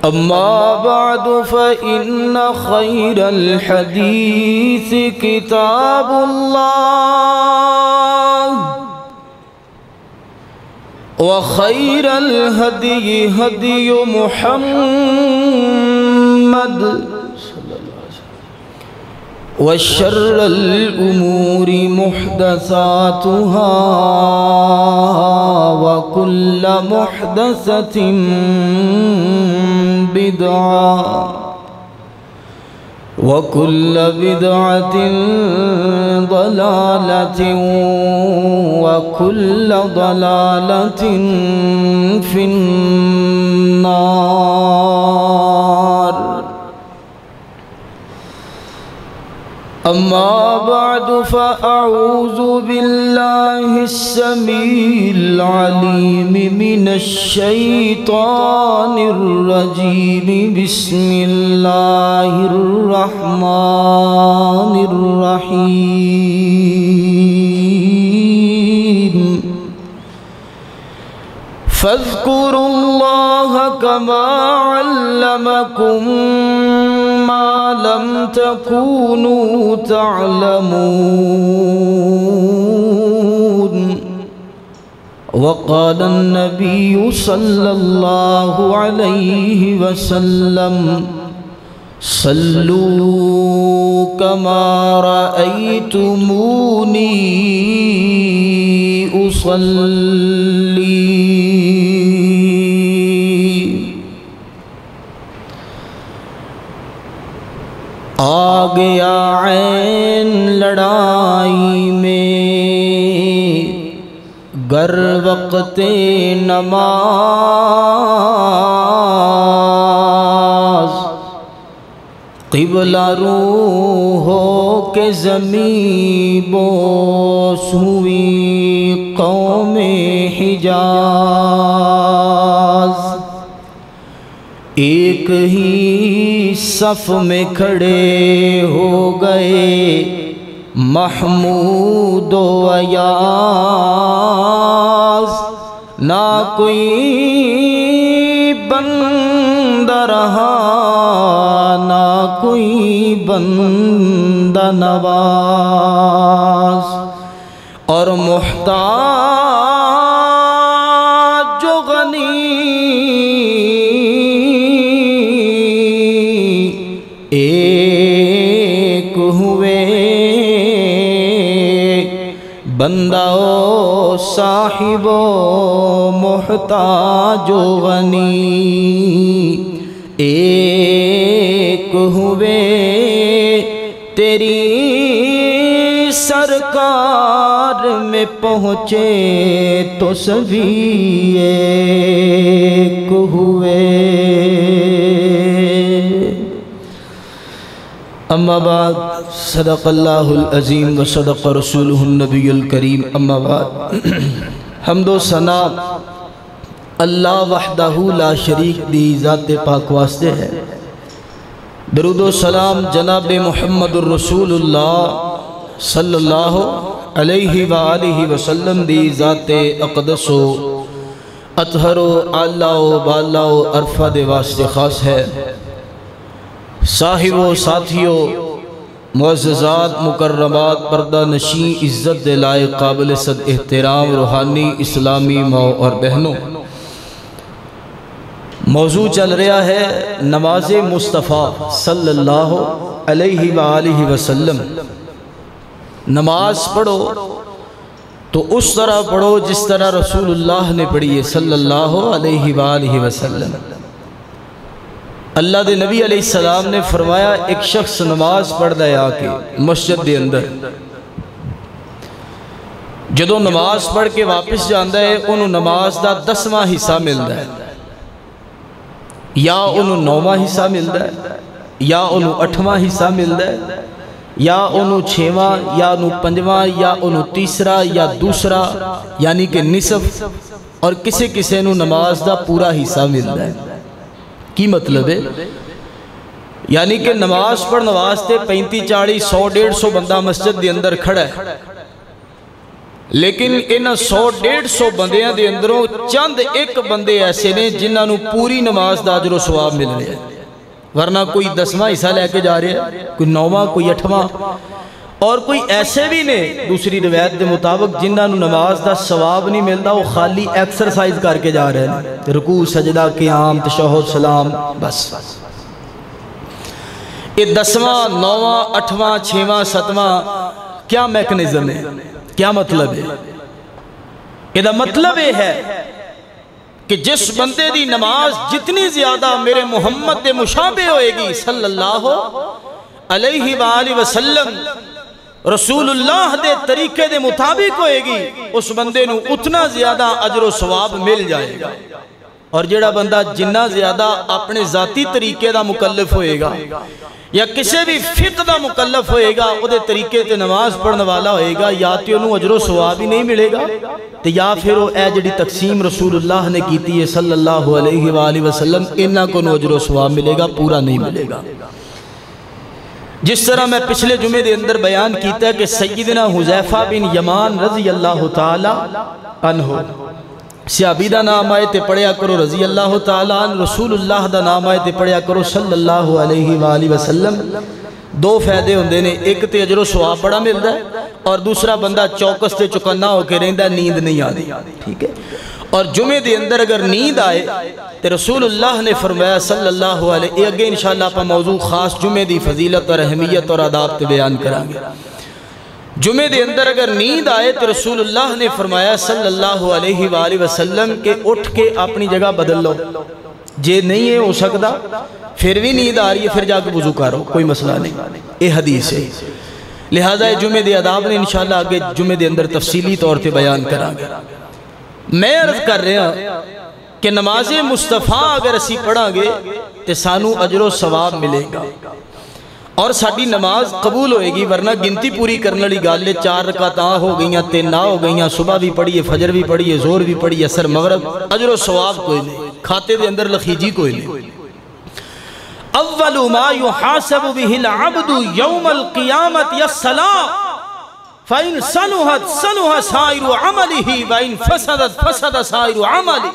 أما بعد فإن خير الحديث كتاب الله وخير الهدي هدي محمد وشر الأمور محدثاتها وكل محدثة بدعة وكل بدعة ضلالة وكل ضلالة في النار. أما بعد فأعوذ بالله السميع العليم من الشيطان الرجيم. بسم الله الرحمن الرحيم. فاذكروا الله كما علمكم ما لم تكونوا تعلمون. وقال النبي صلى الله عليه وسلم صلوا كما رأيتموني أصلي. آ گیا عین لڑائی میں گر وقت نماز، قبلہ رو ہو کے زمین بوس ہوئی قوم حجاز. ایک ہی صف میں کھڑے ہو گئے محمود و ایاز. نہ کوئی بندہ رہا نہ کوئی بندہ نواز، اور محتاج جو غنی ایک ہوئے. بندہ و صاحب و محتاج و غنی ایک ہوئے. تیری سرکار میں پہنچے تو سبھی ایک ہوئے. اما بعد صدق اللہ العظیم و صدق رسولہ النبی الکریم. اما بعد حمد و ثنا اللہ وحدہ لا شریک دی ذات پاک واسطے ہے. درود و سلام جناب محمد الرسول اللہ صلی اللہ علیہ وآلہ وسلم دی ذات اقدس و اطہر و اعلیٰ و بالا و عرفہ دے واسطے خاص ہے. صاحب و ساتھیو، معززات مکرمات، پردہ نشین، عزت دلائے قابل صد احترام روحانی اسلامی ماں اور بہنوں، موضوع چل رہا ہے نماز مصطفیٰ صلی اللہ علیہ وآلہ وسلم. نماز پڑھو تو اس طرح پڑھو جس طرح رسول اللہ نے پڑھی ہے صلی اللہ علیہ وآلہ وسلم. اللہ دے نبی علیہ السلام نے فرمایا ایک شخص نماز پڑھدا ہے آ کے مسجد دے اندر، جدو نماز پڑھ کے واپس جاندا ہے انہوں نماز دا 10واں حصہ ملدا ہے، یا انہوں 9واں حصہ ملدا ہے، یا انہوں 8واں حصہ ملدا ہے، یا انہوں 6واں، یا انہوں 5واں، یا انہوں تیسرا یا دوسرا، یعنی کہ نصف. اور کسے کسے انہوں نماز دا پورا حصہ ملدا ہے. کی مطلب ہے؟ یعنی کہ نماز پڑھنے واسطے 35 40 100 150 بندہ مسجد دے اندر کھڑا ہے، لیکن ان 100-150 بندیاں دے اندروں چند ایک بندے ایسے نے جنہاں نو پوری نماز دا اجر و ثواب مل رہے ہیں، ورنہ کوئی 10واں حصہ لے کے جا رہے ہیں، کوئی 9واں، کوئی 8واں، اور کوئی ایسے بھی نے دوسری روایت دے مطابق جنہاں نو نماز دا ثواب نہیں ملتا، وہ خالی ایکسرسائز کر کے جا رہے ہیں، رکوع سجدہ قیام تشہد سلام بس۔ یہ 10واں 9واں 8واں 6واں 7واں کیا میکنزم ہے، کیا مطلب ہے؟ یہ مطلب یہ ہے کہ جس بندے دی نماز جتنی زیادہ میرے محمد دے مشابہ ہوئے گی صلی اللہ علیہ وآلہ وسلم، رسول اللہ دے طریقے دے مطابق ہوئے گی، اس بندے نو اتنا زیادہ اجر و ثواب مل جائے گا۔ اور جڑا بندہ جنہ زیادہ اپنے ذاتی طریقے دا مکلف ہوئے گا یا کسی بھی فقہ دا مکلف ہوئے گا، وہ دے طریقے تے نماز پڑھنے والا ہوئے گا، یا تو انہوں اجر و ثواب ہی نہیں ملے گا، تو یا پھر وہ اے جڑی تقسیم رسول اللہ نے کیتی ہے صلی اللہ علیہ وآلہ وسلم، انہاں کو نو اجر و ثواب ملے گا، پورا نہیں ملے گا۔ جس طرح میں پچھلے جمعے دے اندر بیان کیتا ہے کہ سیدنا حذیفہ بن یمان رضی اللہ تعالی عنہ، صحابی دا نام آئے تے پڑھیا کرو رضی اللہ تعالی عنہ، رسول اللہ دا نام آئے تے پڑھیا کرو صلی اللہ علیہ وآلہ وسلم۔ دو فائدے ہوندے نے، ایک تے اجر و ثواب بڑا ملدا ہے، اور دوسرا بندہ چوکس تے چکنا ہو کے رہندا، نیند نہیں آتی، ٹھیک ہے۔ اور جمعے دے اندر اگر نیند آئے تو رسول اللہ نے فرمایا صلی اللہ علیہ، اگے انشاءاللہ پا موضوع خاص جمعے دی فضیلت اور اہمیت اور آداب تے بیان کریں گے۔ جمعے دے اندر اگر نیند آئے تو رسول اللہ نے فرمایا صلی اللہ علیہ وآلہ وسلم کہ اٹھ کے اپنی جگہ بدل لو، جے نہیں ہے ہو سکتا پھر بھی نیند آ رہی ہے پھر جا کے وضو کرو، کوئی مسئلہ نہیں، یہ حدیث ہے۔ لہذا جمعے دے آداب نے انشاءاللہ آگے جمعے دے اندر تفصیلی طور تے بیان کریں گے۔ میں عرض کر رہا ہوں کہ نماز مصطفیٰ اگر اسی پڑھا گے تو سانو اجر و ثواب ملے گا اور ساڑی نماز قبول ہوئے گی، ورنہ گنتی پوری کرنے لی گالے 4 رکعت ہو گئیاں 3 نہ ہو گئیاں، صبح بھی پڑھیے فجر بھی پڑھیے زور بھی پڑھیے عصر مغرب، اجر و ثواب کوئی نہیں، کھاتے دے اندر لخیجی کوئی نہیں۔ اول ما يحاسب به العبد يوم القیامت الصلاۃ فَإِن صَلُحَتْ صَلُحَ سَائِرُ عَمَلِهِ وَإِن فَسَدَتْ فَسَدَ سَائِرُ عَمَلِهِ۔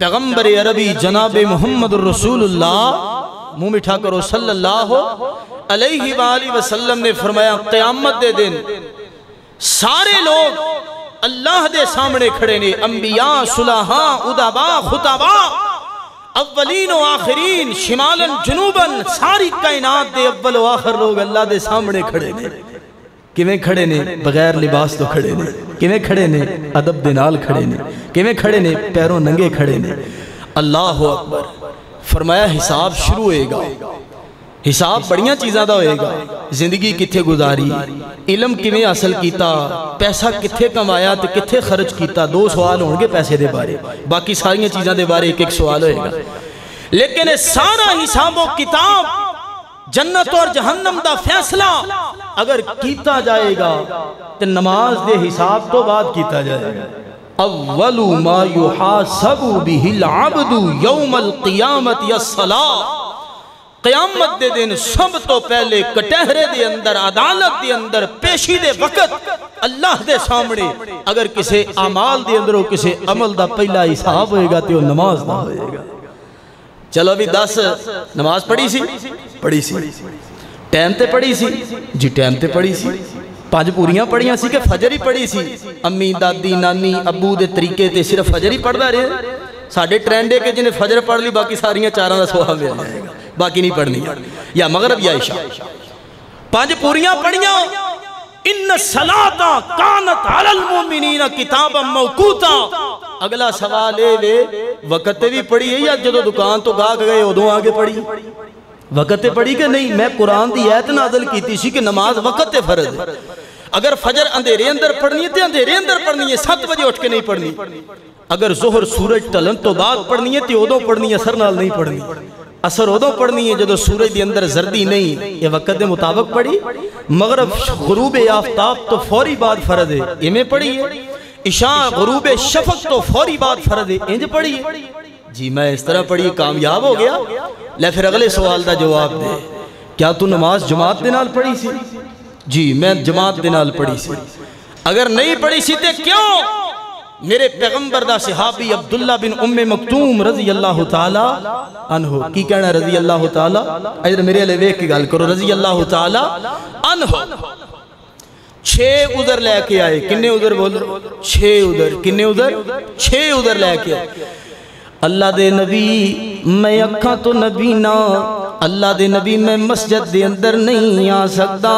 پیغمبر عربی جناب محمد الرسول اللہ، منہ مٹھا کرو صلی اللہ علیہ وآلہ وسلم نے فرمایا قیامت دے دن سارے لوگ اللہ دے سامنے کھڑے نے، انبیاء، صلحاء، ادباء، خطباء، اولین و آخرین، شمالاً جنوباً، ساری کائنات دے اول و آخر لوگ اللہ دے سامنے کھڑے نے۔ کیویں کھڑے نے؟ بغیر لباس تو کھڑے نے۔ کیویں کھڑے نے؟ ادب دے نال کھڑے نے۔ کیویں کھڑے نے؟ پیروں ننگے کھڑے نے۔ اللہ اکبر، فرمایا حساب شروع ہوئے گا، حساب بڑیاں چیزاں دا ہوئے گا، زندگی کتھے گزاری، علم کیویں حاصل کیتا، پیسہ کتھے کمایا تے کتھے خرچ کیتا، 2 سوال ہوں گے پیسے دے بارے، باقی ساری چیزاں دے بارے ایک سوال ہوئے گا، لیکن سارا حساب و کتاب جنت اور جہنم دا فیصلہ اگر کیتا جائے گا تو نماز دے حساب تو بعد کیتا جائے گا۔ اول ما یحاسب به العبد یوم القیامت الصلاۃ، قیامت دے دن سب تو پہلے کٹہرے دے اندر، عدالت دے اندر، پیشی دے وقت اللہ دے سامنے اگر کسے اعمال دے اندر کسے عمل دا پہلا حساب ہوئے گا تو وہ نماز دا ہوئے گا۔ چلو ابھی 10 نماز پڑھی سی، پڑھی سی، ٹائم تے پڑھی سی، جی ٹائم تے پڑھی سی، 5 پوریاں پڑھیاں سی کہ فجر ہی پڑھی سی، امی دادی نانی ابو دے طریقے تے صرف فجر ہی پڑھ دا رہے، ساڑھے ٹرینڈ ہے کہ جنہیں فجر پڑھ لی باقی ساریاں 4 دا سواب ہے، باقی نہیں پڑھنی، یا مغرب یا عشاء، 5 پوریاں پڑھیاں، ان الصلاۃ کانت علی المؤمنین کتابا موقوتا۔ اگلا سوال ہے وقت بھی پڑھی ہے یا جدو دکان تو گاہ گئے ادھوں آگے پڑھی، وقت پڑھی کہ نہیں؟ میں قرآن دی آیت نازل کیتی سی کہ نماز وقت فرض ہے، اگر فجر اندھیرے اندر پڑھنی ہے تو اندھیرے اندر پڑھنی ہے، 7 بجے اٹھ کے نہیں پڑھنی، اگر ظہر سورج ٹلن تو بعد پڑھنی ہے تو ادھوں پڑھنی ہے، اثر نال نہیں پڑھنی، اثر ادھوں پڑھنی ہے جدو سورج دی اندر زردی نہیں، یہ وقت دے مطابق پڑھی۔ مغرب غروب آفتاب تو فوری بعد فرض ہے، یہ میں پڑھی ہے۔ عشاء غروب شفق تو فوری بعد فرض ہے، انج پڑھی ہے۔ جی میں اس طرح پڑھی کامیاب ہو گیا، لے پھر اگلے سوال دا جواب دے، کیا تو نماز جماعت دے نال پڑھی سی؟ جی میں جماعت دے نال پڑھی سی۔ اگر نہیں پڑھی سی تے کیوں؟ میرے پیغمبر دا صحابی عبداللہ بن ام مکتوم رضی اللہ تعالی عنہ کی کہنا رضی اللہ تعالی ادھر میرے علیہ ویک کی گل کرو رضی اللہ تعالی عنہ 6 عذر لے کے آئے کنے عذر بولو 6 عذر کنے عذر 6 عذر لے کے آئے اللہ دے نبی میں اکھاں تو نبی نہ اللہ دے نبی میں مسجد دے اندر نہیں آ سکتا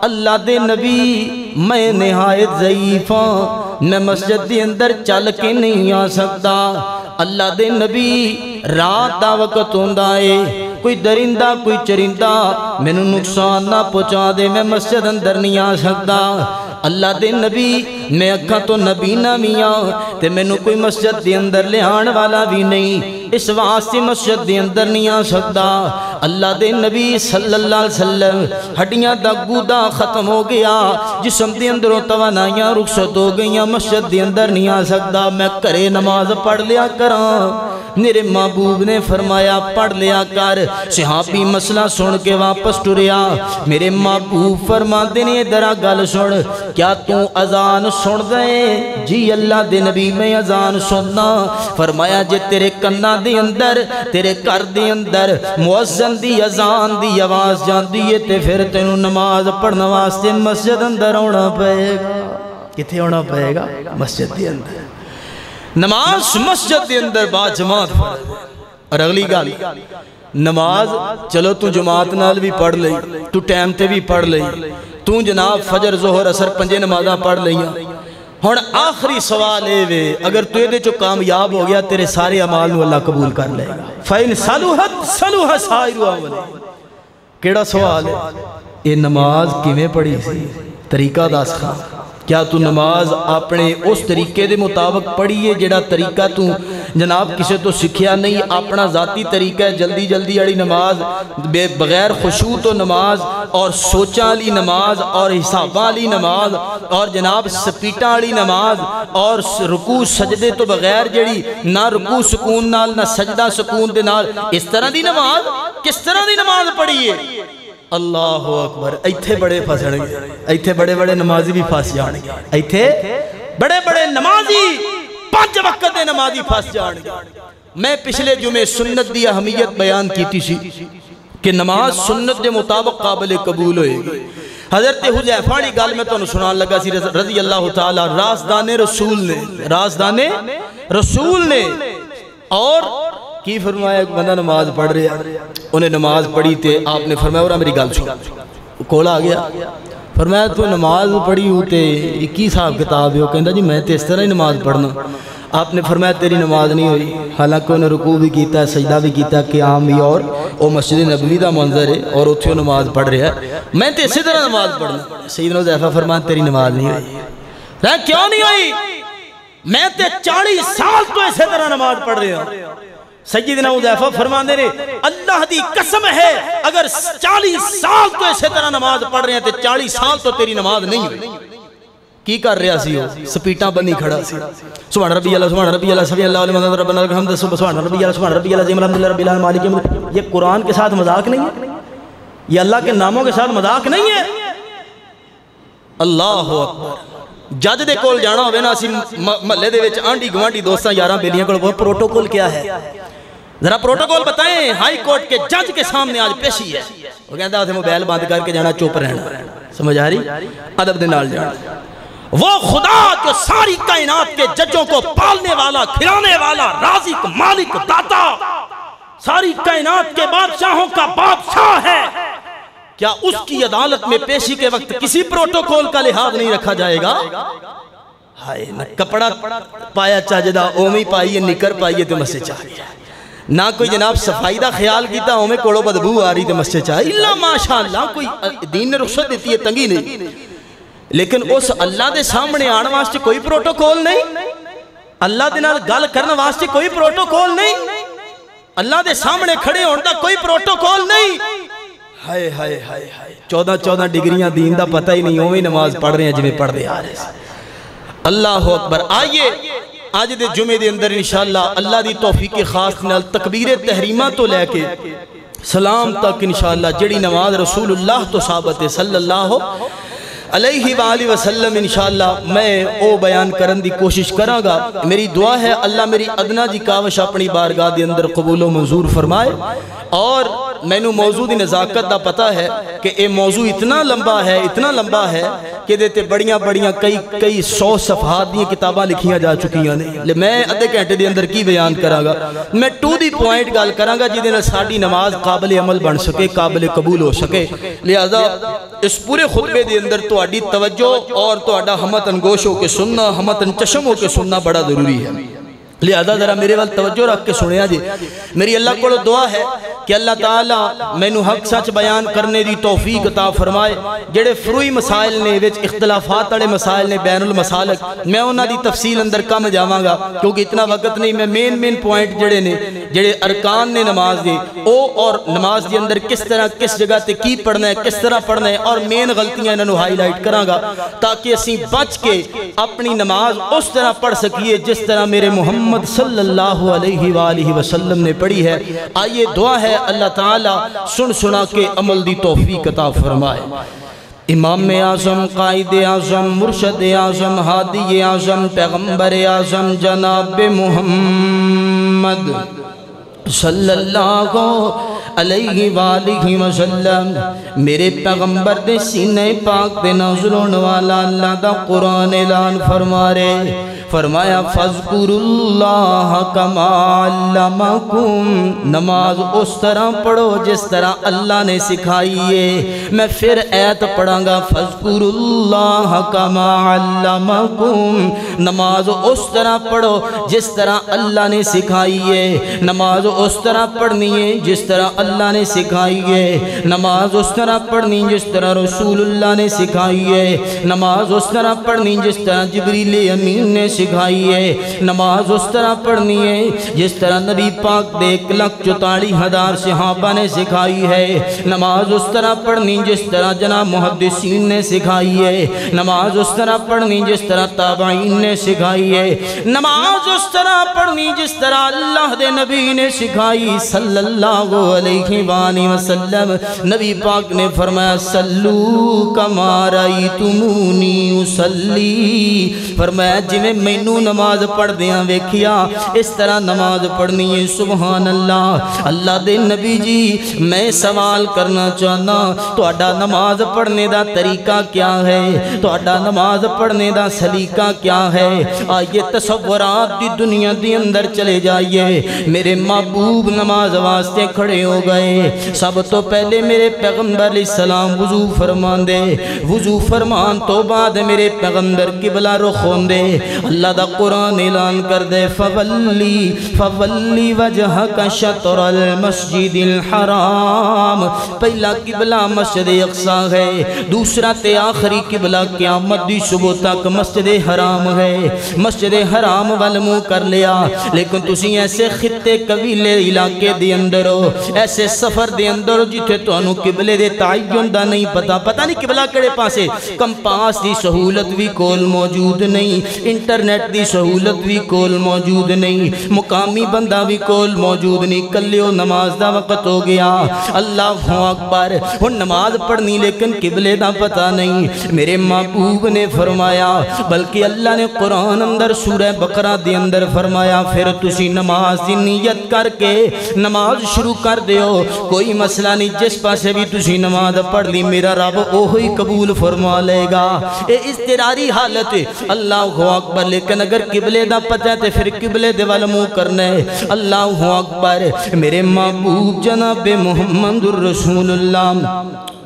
اللہ دے نبی میں نہایت ضعیفاں میں مسجد دے اندر چل کے نہیں آ سکتا اللہ دے نبی رات دا وقت ہوندا ہے کوئی درندہ کوئی چرندہ میں نقصان نہ پہنچا دے میں مسجد اندر نہیں آ سکتا اللہ دے نبی میں اکھاں تو نبی نہ میاں تے میں کوئی مسجد دے اندر لے آن والا بھی نہیں اس واسطے مسجد دے اندر نہیں آ سکتا اللہ دے نبی صلی اللہ علیہ وسلم ہڈیاں دا گودا ختم ہو گیا جسم دے اندروں توانائیاں رخصت ہو گئیاں مسجد دے اندر نہیں آ سکتا میں کرے نماز پڑھ لیا کراں میرے محبوب نے فرمایا پڑھ لیا کر صحابی مسئلہ سن کے واپس ٹریا میرے محبوب فرما دینے درہ گل سن کیا تو اذان سن دے جی اللہ دے نبی میں اذان سننا فرمایا جے تیرے کنہ دے اندر تیرے کر دے اندر مؤذن دی اذان دی آواز جان دیئے تے پھر تینوں نماز پڑھنا واسطے مسجد اندر ہونا پڑے گا کتھے ہونا پڑے گا مسجد دے اندر نماز مسجد دے اندر با جماعت اور اگلی گال نماز چلو تو جماعت نال بھی پڑھ لئی تو ٹائم تے بھی پڑھ لئی تو جناب فجر ظہر عصر 5 نمازاں پڑھ لئیاں ہن آخری سوال اے وے اگر تو یہ دے جو کامیاب ہو گیا تیرے سارے اعمال نو اللہ قبول کر لے گا فَإِنْ صَلُحَ سَائِرُ عَمَلِهِ کیڑا سوال ہے یہ نماز کیویں پڑھی سی طریقہ دس خان کیا تو نماز اپنے اس طریقے دے مطابق پڑھیے جڑا طریقہ تو جناب کسے تو سکھیا نہیں اپنا ذاتی طریقہ ہے جلدی جلدی اڑی نماز بغیر خشوع تو نماز اور سوچاں لی نماز اور حساباں لی نماز اور جناب سپیٹاں لی نماز اور رکوع سجدے تو بغیر جڑی نہ رکوع سکون نال نہ سجدہ سکون دے نال اس طرح دی نماز کس طرح دی نماز پڑھیے اللہ اکبر ایتھے بڑے پھسڑ گئے ایتھے بڑے بڑے نمازی بھی پھس جان گے ایتھے بڑے بڑے نمازی 5 وقت دے نمازی پھس جان گے میں پچھلے جمعے سنت دی اہمیت بیان کیتی سی کہ نماز سنت دے مطابق قابل قبول ہوئے گی حضرت حذیفہ دی گل میں تو سنان لگا سی رضی اللہ تعالی رازدان رسول نے اور کی فرمایا ایک بندہ نماز پڑھ رہے ہیں انہیں نماز پڑھی تھے آپ نے فرمایا اور میری گل سن کولا آ گیا فرمایا تو نماز پڑھی ہوتے کی صاحب کتاب ہے وہ کہندا جی میں تے اس طرح ہی نماز پڑھنا آپ نے فرمایا تیری نماز نہیں ہوئی حالانکہ انہیں رکوع بھی کیتا ہے سجدہ بھی کیتا ہے قیام بھی اور وہ مسجد نبوی دا منظر ہے اور اتھے وہ نماز پڑھ رہا ہے میں تے اسی طرح نماز پڑھنا سیدنا حذیفہ فرمایا تیری نماز نہیں ہوئی کیوں نہیں ہوئی میں تے 40 سال تو اسی طرح نماز پڑھ رہا ہوں سیدنا حذیفہ فرماندے نے اللہ دی قسم ہے اگر 40 سال تو اسی طرح نماز پڑھ رہے ہیں تو 40 سال تو تیری نماز نہیں ہوئی کی کر رہا سی ہو سپیٹاں بنی کھڑا سی سبحان ربی اللہ سبحان ربی اللہ سبحان اللہ علیہ وسلم ربنا لک الحمد سبحان ربی اللہ سبحان ربی اللہ عظیم الحمدللہ رب العالمین مالک یوم الدین یہ قرآن کے ساتھ مذاق نہیں ہے یہ اللہ کے ناموں کے ساتھ مذاق نہیں ہے اللہ اکبر جج دے کول جانا ہوئے نا اسی محلے دے وچ آنڈی گوانڈی دوستاں یاراں بیلیاں کول وہ پروٹوکول کیا ہے ذرا پروٹوکول بتائیں ہائی کورٹ کے جج کے سامنے آج پیشی ہے وہ کہتا ہے موبائل بند کر کے جانا چوپ رہنا سمجھ آ رہی ادب دے نال جانا وہ خدا جو ساری کائنات کے ججوں کو پالنے والا کھلانے والا رازق مالک داتا ساری کائنات کے بادشاہوں کا بادشاہ ہے کیا اس کی عدالت میں پیشی کے وقت کسی پروٹوکول کا لحاظ نہیں رکھا جائے گا ہائے نہ کپڑا پایا چاہجدہ اومی پائیے نکر پائیے تو مسے چاہیے نہ کوئی جناب صفائی دا خیال کیتا ہمیں کوڑو بدبو آ رہی تے مسجد چاہیے اللہ ماشاءاللہ کوئی دین نے رخصت دیتی ہے تنگی نہیں لیکن اس اللہ دے سامنے آنے واسطے کوئی پروٹوکول نہیں اللہ دے نال گل کرنے واسطے کوئی پروٹوکول نہیں اللہ دے سامنے کھڑے ہونے دا کوئی پروٹوکول نہیں ہائے ہائے ہائے ہائے 14 ڈگریاں دین دا پتہ ہی نہیں ہوئی نماز پڑھ رہے ہیں جنہیں پڑھ دے آ رہے ہیں اللہ اکبر آئیے آج دے جمعے دے اندر انشاءاللہ اللہ دی توفیق خاص نال تکبیر تحریمہ تو لے کے سلام تک انشاءاللہ جڑی نماز رسول اللہ تو ثابت ہے صلی اللہ علیہ وآلہ وسلم انشاءاللہ میں او بیان کرن دی کوشش کراں گا۔ میری دعا ہے اللہ میری ادنا جی کاوش اپنی بارگاہ دے اندر قبول و منظور فرمائے، اور مینوں موضوع دی نزاکت دا پتہ ہے کہ اے موضوع اتنا لمبا ہے کہ دیتے بڑیاں کئی 100 صفحات دی کتاباں لکھیاں جا چکیاں نے۔ میں ادھے گھنٹے دے اندر کی بیان کراں گا، میں ٹو دی پوائنٹ گل کراں گا جدے نال ساڈی نماز قابل عمل بن سکے، قابل قبول ہو سکے۔ لہذا اس پورے خطبے دے اندر تہاڈی توجہ اور تہاڈا ہمت انگوش ہو کے سننا، ہمت چشم ہو کے سننا بڑا ضروری ہے۔ لہذا ذرا میرے وال توجہ رکھ کے سنیا جی۔ میری اللہ کو دعا ہے کہ اللہ تعالیٰ میں نو حق سچ بیان کرنے دی توفیق عطا فرمائے۔ جڑے فروئی مسائل نے وچ اختلافات والے مسائل نے بین المسالک، میں انہاں دی تفصیل اندر کم جاواں گا کیونکہ اتنا وقت نہیں۔ میں مین پوائنٹ جڑے ارکان نے نماز دے او اور نماز دے اندر کس طرح کس جگہ تے کی پڑھنا ہے، کس طرح پڑھنا ہے، اور مین غلطیاں انہاں نو ہائی لائٹ کراں گا تاکہ اسی بچ کے اپنی نماز اس طرح پڑھ سکیے جس طرح میرے محمد صلی اللہ علیہ وآلہ وسلم نے پڑھی ہے۔ آئیے دعا ہے اللہ تعالیٰ سنا کے عمل دی توفیق عطا فرمائے۔ امام اعظم، قائد اعظم، مرشد اعظم، ہادی اعظم، پیغمبر اعظم جناب محمد صلی اللہ علیہ وآلہ وسلم، میرے پیغمبر دے سینے پاک دے نازلون والا اللہ دا قرآن اعلان فرما رہے، فرمایا فَاذْكُرُوا اللَّهَ كَمَا عَلَّمَكُمْ، نماز اس طرح پڑھو جس طرح اللہ نے سکھائی ہے۔ میں پھر آیت پڑھاں گا فَاذْكُرُوا اللَّهَ كَمَا عَلَّمَكُمْ، نماز اس طرح پڑھو جس طرح اللہ نے سکھائی ہے۔ نماز اس طرح پڑھنی ہے جس طرح اللہ نے سکھائی ہے۔ نماز اس طرح پڑھنی جس طرح رسول اللہ نے سکھائی ہے۔ نماز اس طرح پڑھنی جس طرح جبریل امین نے سکھائی ہے۔ نماز اس طرح پڑھنی ہے جس طرح نبی پاک دے 1,44,000 صحابہ نے سکھائی ہے۔ نماز اس طرح پڑھنی جس طرح جناب محدثین نے سکھائی ہے۔ نماز اس طرح پڑھنی جس طرح تابعین نے سکھائی ہے۔ نماز اس طرح پڑھنی جس طرح اللہ دے نبی نے سکھائی صلی اللہ علیہ وآلہ وسلم۔ نبی پاک نے فرمایا صلو کما رأیتمونی اصلی، فرمایا جی میں مینوں نماز پڑھ دیاں ویکھیا اس طرح نماز پڑھنی ہے۔ سبحان اللہ۔ اللہ دے نبی جی میں سوال کرنا چاہنا تہاڈا نماز پڑھنے دا طریقہ کیا ہے، تہاڈا نماز پڑھنے دا سلیقہ کیا ہے؟ آئیے تصورات دی دنیا دی اندر چلے جائیے۔ میرے محبوب نماز واسطے کھڑے ہو گئے، سب تو پہلے میرے پیغمبر علیہ السلام وضو فرمان دے، وضو فرمان تو بعد میرے پیغمبر قبلہ رخ ہوندے۔ اللہ دا قرآن اعلان کر دے فولی وجہک شطر المسجد الحرام، پہلا قبلہ مسجد اقصی ہے، دوسرا تے آخری قبلہ قیامت دی صبح تک مسجد حرام ہے۔ مسجد حرام والمو کر لیا، لیکن تسی ایسے خطے قبیلے علاقے دے اندر ہو، ایسے سفر دے اندر جتے تو انو قبلے دے تعین دا نہیں پتہ نہیں قبلہ کڑے پاسے، کمپاس دی سہولت بھی کول موجود نہیں، انٹرنیٹ دی سہولت بھی کول موجود نہیں، مقامی بندہ بھی کول موجود نہیں، کلیو نماز دا وقت ہو گیا۔ اللہ اکبر، وہ نماز پڑھنی لیکن قبلے دا پتہ نہیں۔ میرے محبوب نے فرمایا، بلکہ اللہ نے قرآن اندر سورہ بقرہ دے اندر فرمایا پھر تسی نماز دی نیت کر کے نماز شروع کر دیو، کوئی مسئلہ نہیں، جس پاسے بھی تسی نماز پڑھ لی میرا رب اوہی قبول فرما لے گا۔ اے اضطراری حالت ہے، اللہ اکبر، لیکن اگر قبلے دا پتہ ہے تو پھر قبلے دے وال منہ کرنا ہے۔ اللہ اکبر، میرے محبوب جناب محمد الرسول اللہ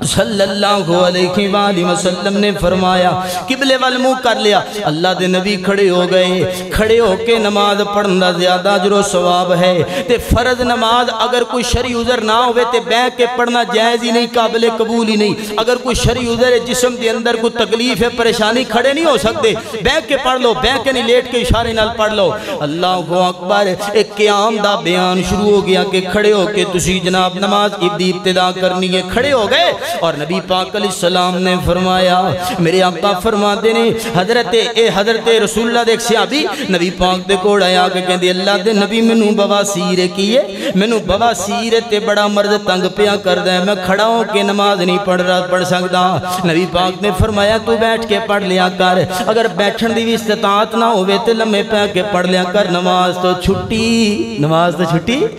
صلی اللہ علیہ وآلہ وسلم نے فرمایا قبلے وال منہ کر لیا۔ اللہ دے نبی کھڑے ہو گئے، کھڑے ہو کے نماز پڑھنا زیادہ اجر و ثواب ہے۔ تے فرض نماز اگر کوئی شرعی عذر نہ ہوئے تے بیٹھ کے پڑھنا جائز ہی نہیں، قابل قبول ہی نہیں۔ اگر کوئی شرعی عذر ہے، جسم دے اندر کوئی تکلیف ہے، پریشانی، کھڑے نہیں ہو سکتے، بیٹھ کے پڑھ لو، بیٹھ کے نہیں لیٹ کے اشارے نال پڑھ لو۔ اللہ اکبر، ایک قیام دا بیان شروع ہو گیا کہ کھڑے ہو کے تسی جناب نماز ابتدا کرنی ہے۔ کھڑے ہو گئے، اور نبی پاک علیہ السلام نے فرمایا، میرے آقا فرما دینے حضرت رسول اللہ دے ایک صحابی نبی پاک دے کوڑ آیا کہ کہندے اللہ دے نبی منو بواسیر کیے، منو بواسیر تے بڑا مرد تنگ پیا کردا ہے، میں کھڑا ہو کے نماز نہیں پڑھ سکدا۔ نبی پاک نے فرمایا تو بیٹھ کے پڑھ لیا کر، اگر بیٹھن دی بھی استطاعت نہ ہوئے تے لمحے پہ کے پڑھ لیا کر، نماز تو چھٹی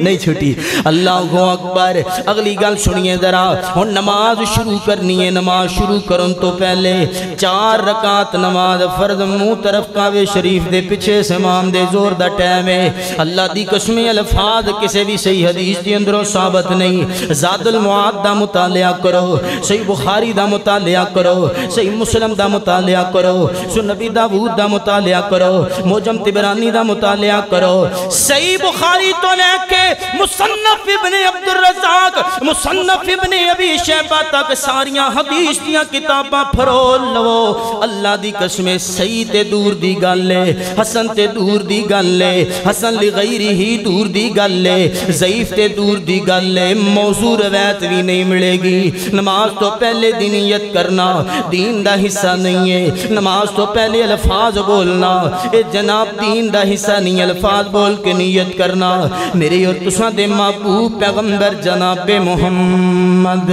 نہیں چھٹی۔ اللہ اکبر۔ اگلی گل سنیے ذرا، ہن نماز شروع کرنی ہے، نماز شروع کرن تو پہلے 4 رکعت نماز فرض، منہ طرف کعبے شریف دے پیچھے سے امام دے زور دا ٹائم ہے۔ اللہ دی قسم الفاظ کسے بھی صحیح حدیث دی اندروں ثابت نہیں۔ زاد المعاد دا مطالعہ کرو، صحیح بخاری دا مطالعہ کرو، صحیح مسلم دا مطالعہ کرو، سنن نبی داؤد دا مطالعہ کرو، موجم طبرانی دا مطالعہ کرو، صحیح بخاری تو لے کے مصنف ابن عبد الرزاق، مصنف ابن ابی شیبہ تک ساریاں حدیث دیاں کتاباں پھرول لو۔ اللہ دی قسم صحیح تے دور دی گل ہے، حسن تے دور دی گل ہے، حسن لغیری ہی دور دی گل ہے، ضعیف تے دور دی گل ہے، موضوع روایت بھی نہیں ملے گی۔ نماز تو پہلے دی نیت کرنا دین دا حصہ نہیں ہے، نماز تو پہلے الفاظ بولنا اے جناب دین دا حصہ نہیں، الفاظ بول کے نیت کرنا۔ میری اور تساں دے محبوب پیغمبر جناب محمد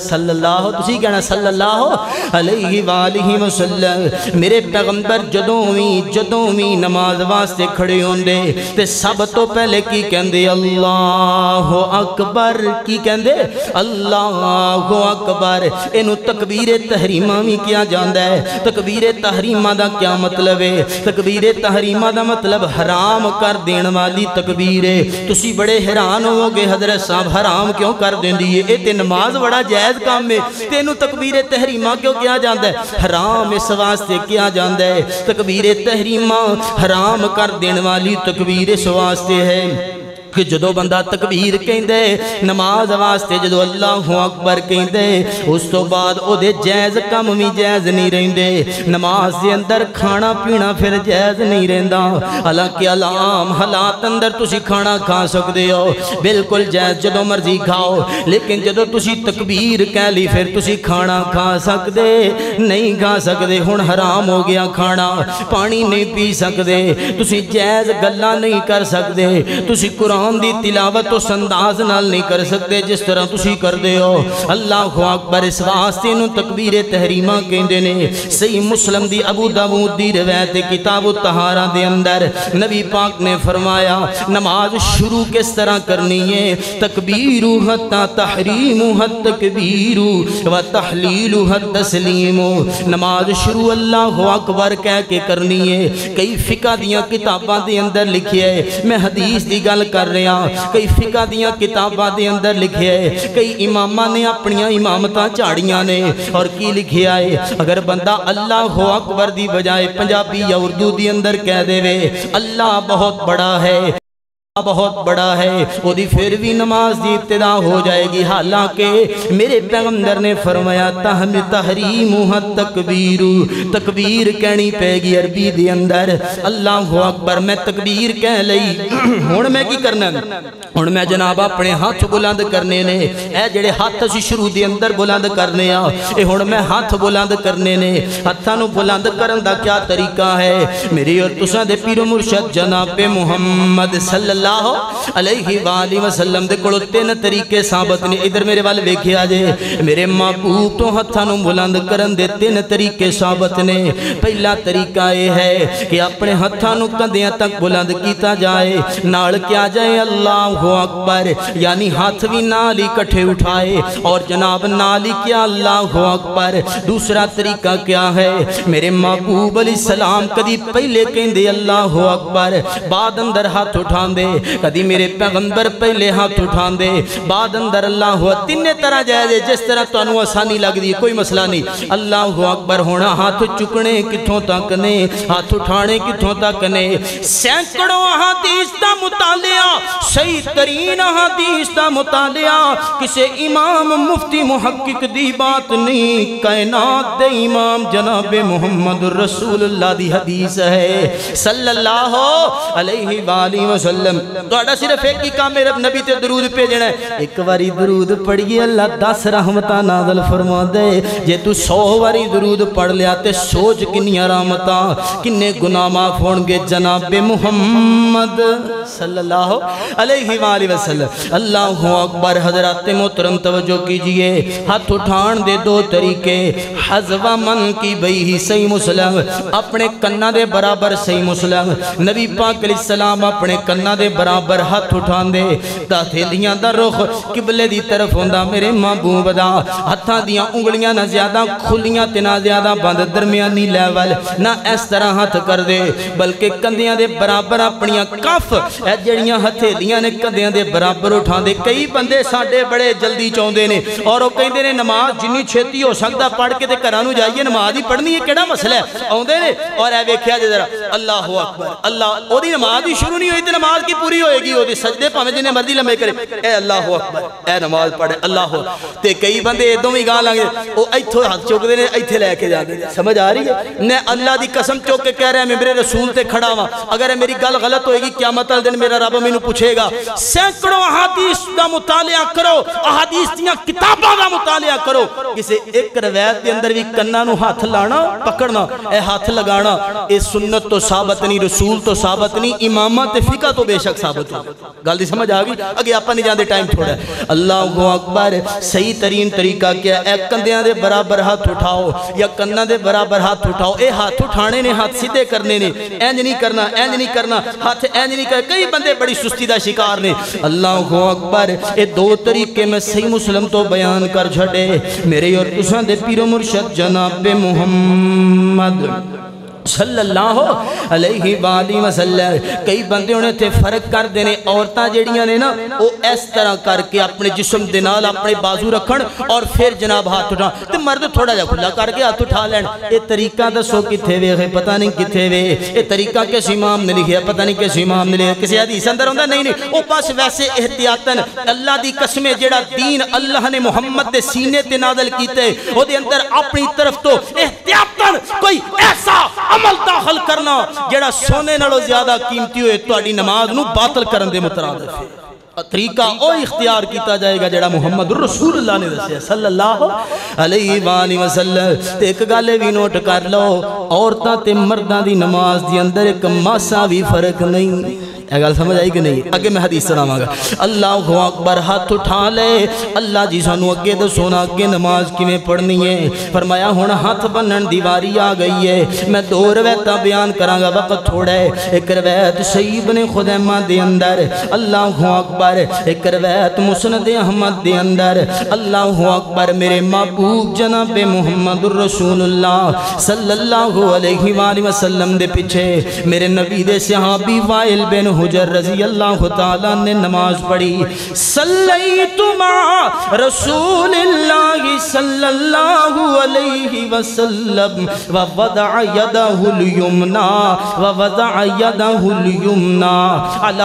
صلی اللہ، تسی کہنا صلی اللہ علیہ وآلہ وسلم، میرے پیغمبر جدوں بھی نماز واسطے کھڑے ہوندے تے سب تو پہلے کی کہندے اللہ اکبر، کی کہندے اللہ اکبر۔ اینو تکبیر تحریمہ بھی کیا جاندا ہے۔ تکبیر تحریمہ دا کیا مطلب ہے؟ تکبیر تحریمہ دا مطلب حرام کر دین والی تکبیر ہے۔ تسی بڑے حیران ہو گے حضرت صاحب حرام کیوں کر دیندی ہے؟ اے تے نماز بڑا جائز کام ہے، تینو تکبیر تحریمہ کیوں کیا جاندا ہے؟ حرام اس واسطے کیا جاندا ہے، تکبیر تحریمہ حرام کر دین والی تکبیر اس واسطے ہے کہ جدو بندہ تکبیر کہندے نماز واسطے، جدو اللہ اکبر کہندے اس تو بعد او دے جائز کم بھی جائز نہیں رہندے۔ نماز دے اندر کھانا پینا پھر جائز نہیں رہندا، حالانکہ علام حالات اندر تسی کھانا کھا سکدے ہو، بالکل جائز جدو مرضی کھاؤ، لیکن جدو تسی تکبیر کہہ لی پھر تسی کھانا کھا سکدے نہیں، کھا سکدے۔ ہن حرام ہو گیا کھانا، پانی نہیں پی سکدے، تسی جائز گلاں نہیں کر سکدے، تسی قرآن دی تلاوت اس انداز نال نہیں کر سکتے جس طرح تسی کر دے ہو۔ اللہ اکبر، اس واسطے نو تکبیر تحریمہ کہندے نے۔ صحیح مسلم دی ابو داؤد دی روایت کتاب الطہارہ دے اندر نبی پاک نے فرمایا نماز شروع کس طرح کرنی ہے؟ تکبیر حتی تحریم حتی تکبیر و تحلیل حتی تسلیم۔ نماز شروع اللہ اکبر کہہ کے کرنی ہے۔ کئی فقہ دیاں کتاباں دے اندر لکھی ہے، میں حدیث دی گل کر رہا، کئی فقہ دیاں کتاباں دے اندر لکھے ہے، کئی امامہ نے اپنیاں امامتاں چاڑیاں نے، اور کی لکھے آئے اگر بندہ اللہ اکبر دی بجائے پنجابی یا اردو دی اندر کہہ دے وے اللہ بہت بڑا ہے، بہت بڑا ہے، وہ دی پھر بھی نماز دی ابتدا ہو جائے گی۔ حالانکہ میرے پیغمبر نے فرمایا تحریم تکبیر، تکبیر کہنی پے گی عربی دی اندر۔ اللہ اکبر، میں تکبیر کہہ لئی، ہن میں کی کرنا ہے؟ ہن میں جناب اپنے ہاتھ بلند کرنے نے، اے جڑے ہاتھ اسی شروع دی اندر بلند کرنے آ، اے ہن میں ہاتھ بلند کرنے نے۔ ہاتھاں نو بلند کرن دا کیا طریقہ ہے؟ میری اور تساں دے پیر و مرشد جناب محمد صلی اللہ علیہ وآلہ وسلم دے کولوں 3 طریقے ثابت نے۔ ادھر میرے وال ویکھیا جے، میرے محبوب تو ہتھاں نوں بلند کرن دے 3 طریقے ثابت نے۔ پہلا طریقہ یہ ہے کہ اپنے ہتھاں نوں کندھیاں تک بلند کیتا جائے، نال کیا جائے اللہ اکبر، یعنی ہاتھ بھی نال ہی کٹھے اٹھائے اور جناب نال ہی کیا اللہ اکبر۔ دوسرا طریقہ کیا ہے؟ میرے محبوب علیہ السلام کدی پہلے کہندے اللہ اکبر، بعد اندر ہاتھ اٹھان دے، کدی میرے پیغمبر پہلے ہاتھ اٹھان دے، بعد اندر اللہ ہوا۔ 3 طرح جائے جس طرح تو انہوں آسانی لگ دی، کوئی مسئلہ نہیں۔ اللہ اکبر ہونا، ہاتھ چکنے کتھوں تک نے، ہاتھ اٹھانے کتھوں تک نے۔ سینکڑوں حدیث دا مطالعہ، صحیح ترین حدیث دا مطالعہ، کسے امام مفتی محقق دی بات نہیں، کائنات دے امام جناب محمد رسول اللہ دی حدیث ہے صلی اللہ علیہ وآلہ وسلم۔ تہاڈا صرف ایک ہی کام ہے نبی تے درود بھیجنا ہے ایک واری درود پڑھیے اللہ 10 رحمتاں نازل فرما دے جے تو 100 واری درود پڑھ لیا تے سوچ کنیاں رحمتاں کنے گناہ معاف ہون گے جناب محمد صلی اللہ علیہ وآلہ وسلم اللہ اکبر حضرات محترم توجہ کیجئے ہاتھ اٹھان دے دو طریقے حذو من کی بئی صحیح مسلم اپنے کنہ دے برابر صحیح مسلم نبی پاک علیہ السلام اپنے کنہ دے برابر ہاتھ اٹھان دے دا تھیلیاں دا رخ قبلے دی طرف ہوندہ میرے محبوب دا ہتھاں دیاں انگلیاں نہ زیادہ کھلیاں تے نہ زیادہ بند درمیانی لیول نہ اس طرح ہاتھ کر دے بلکہ کندیاں دے برابر اپنیاں کف اے جڑیاں ہتھیلیاں نے کندیاں دے برابر اٹھان دے کئی بندے ساڈے بڑے جلدی چاہندے نے اور وہ کہندے نے نماز جنی چھتی ہو سکتا پڑھ کے تے گھراں نوں جائیے نماز ہی پڑھنی ہے کیڑا مسئلہ ہے اوندے نے اور اے ویکھیا جے ذرا اللہ اکبر اللہ اودی نماز ہی شروع نہیں ہوئی تے نماز کی پوری ہوئے گی اودی سجدے بھاویں جنے مرضی لمبے کرے اے اللہ اکبر اے نماز پڑھے اللہ تے کئی بندے ادوں وی گاں لنگے او ایتھوں ہاتھ چکدے نے ایتھے لے کے جاندے سمجھ آ رہی ہے میں اللہ دی قسم چوک کے کہہ رہا میں میرے رسول تے کھڑا ہاں اگر میری گل غلط ہوئے گی قیامت والے دن میرا رب مینوں پوچھے گا سینکڑوں احادیث دا مطالعہ کرو احادیث دیاں کتاباں دا مطالعہ کرو کسے ایک روایت دے اندر بھی کناں نوں ہاتھ لانا پکڑنا اے ہاتھ لگانا اے سنت تو ثابت نہیں رسول تو ثابت نہیں امامت فقہ تو بے شک ثابت ہو گل دی سمجھ آ گئی اگے آپا نہیں جاندے ٹائم تھوڑا ہے اللہ اکبر صحیح ترین طریقہ کیا اے کندیاں دے برابر ہاتھ اٹھاؤ یا کناں دے برابر ہاتھ اٹھاؤ اے ہاتھ اٹھانے نے ہاتھ سیدھے کرنے نے اینج نہیں کرنا ہاتھ اینج نہیں کرنا کئی بندے بڑی سستی دا شکار نے اللہ اکبر اے دو طریقے میں صحیح مسلم تو بیان کر چھڑے میرے اور تساں دے پیر و مرشد جناب محمد صلی اللہ علیہ وآلہ وسلم کئی بندے انہیں تھے فرق کر دینے عورتاں جیڑیاں نے نا وہ اس طرح کر کے اپنے جسم دنال اپنے بازو رکھن اور پھر جناب ہاتھ اٹھا تے مرد تھوڑا جا کھلا کر کے ہاتھ اٹھا لین اے طریقہ دسو کتھے وے ہے پتہ نہیں کتھے وے اے طریقہ کس امام نے لکھیا پتہ نہیں کس امام نے لکھیا کسی حدیث اندر ہوندہ نہیں وہ پاس ویسے احتیاطاً اللہ دی قسمیں جیڑا دین اللہ نے محمد دے سینے تے نازل کیتے وہ دے اندر اپنی طرف تو احتیاطاً کوئی ایسا عمل داخل کرنا جیڑا سونے نالوں زیادہ قیمتی ہوئے تو اڈی نماز نو باطل کرن دے مترادف ہے طریقہ او اختیار کیتا جائے گا جیڑا محمد رسول اللہ نے دسیا صلی اللہ علیہ وآلہ وسلم تے ایک گالے بھی نوٹ کر لو عورتاں تے مرداں دی نماز دی اندر ایک ماسا بھی فرق نہیں اے گل سمجھ آئی کہ نہیں اگے میں حدیث سناواں گا اللہ اکبر ہاتھ اٹھا لے اللہ جی سانو اگے دسونا اگے نماز کیویں پڑھنی ہے فرمایا ہن ہاتھ بنن دی واری آ گئی ہے میں دو روایتاں بیان کراں گا وقت تھوڑا ہے ایک روایت صحیح ابن خزیمہ دے اندر اللہ اکبر ایک روایت مسند احمد دے اندر اللہ اکبر میرے محبوب جناب محمد رسول اللہ صلی اللہ علیہ وآلہ وسلم دے پیچھے میرے نبی دے صحابی وائل بن حجر رضی اللہ تعالیٰ نے نماز پڑھی صلیت مع رسول اللہ صلی اللہ علیہ وسلم ووضع یدہ الیمنا علی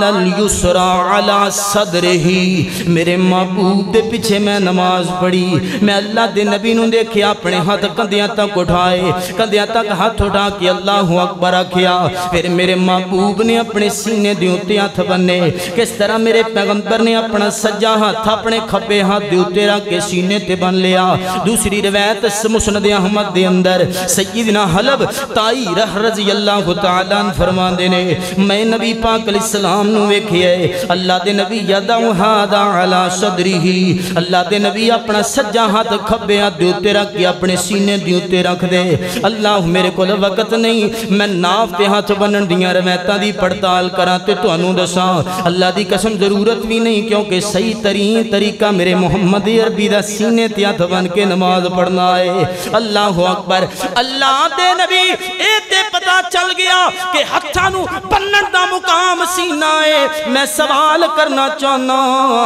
الیسرا علی صدرہی میرے محبوب دے پیچھے میں نماز پڑھی میں اللہ دے نبی نوں دیکھیا اپنے ہاتھ کندیاں تک اٹھائے کندیاں تک ہاتھ اٹھا کے اللہ اکبر آکھیا پھر میرے محبوب نے اپنے سینے دیوتے ہاتھ بننے کس طرح میرے پیغمبر نے اپنا سجا ہاتھ اپنے کھپے ہاتھ دیوتے رکھ کے سینے تے بن لیا دوسری روایت مسند احمد دے اندر سیدنا حلب تائی رہ رضی اللہ تعالیٰ فرمان دینے میں نبی پاک علیہ السلام نو ویکھئے اللہ دے نبی یدعو ہادا علی صدری اللہ دے نبی اپنا سجا ہاتھ کھپے ہاتھ دیوتے رکھ کے اپنے سینے دیوتے رکھ دے اللہ میرے کو وقت نہیں میں ناف تے ہاتھ بنن دیاں روایتاں دی پڑتال کراتے تو انہوں دساں اللہ دی قسم ضرورت بھی نہیں کیونکہ صحیح ترین طریقہ میرے محمد عربی دا سینے تیات بن کے نماز پڑھنا ہے اللہ اکبر اللہ دے نبی ایتے پتا چل گیا کہ ہتھانو بنن دا مقام سینہ ہے میں سوال کرنا چاہنا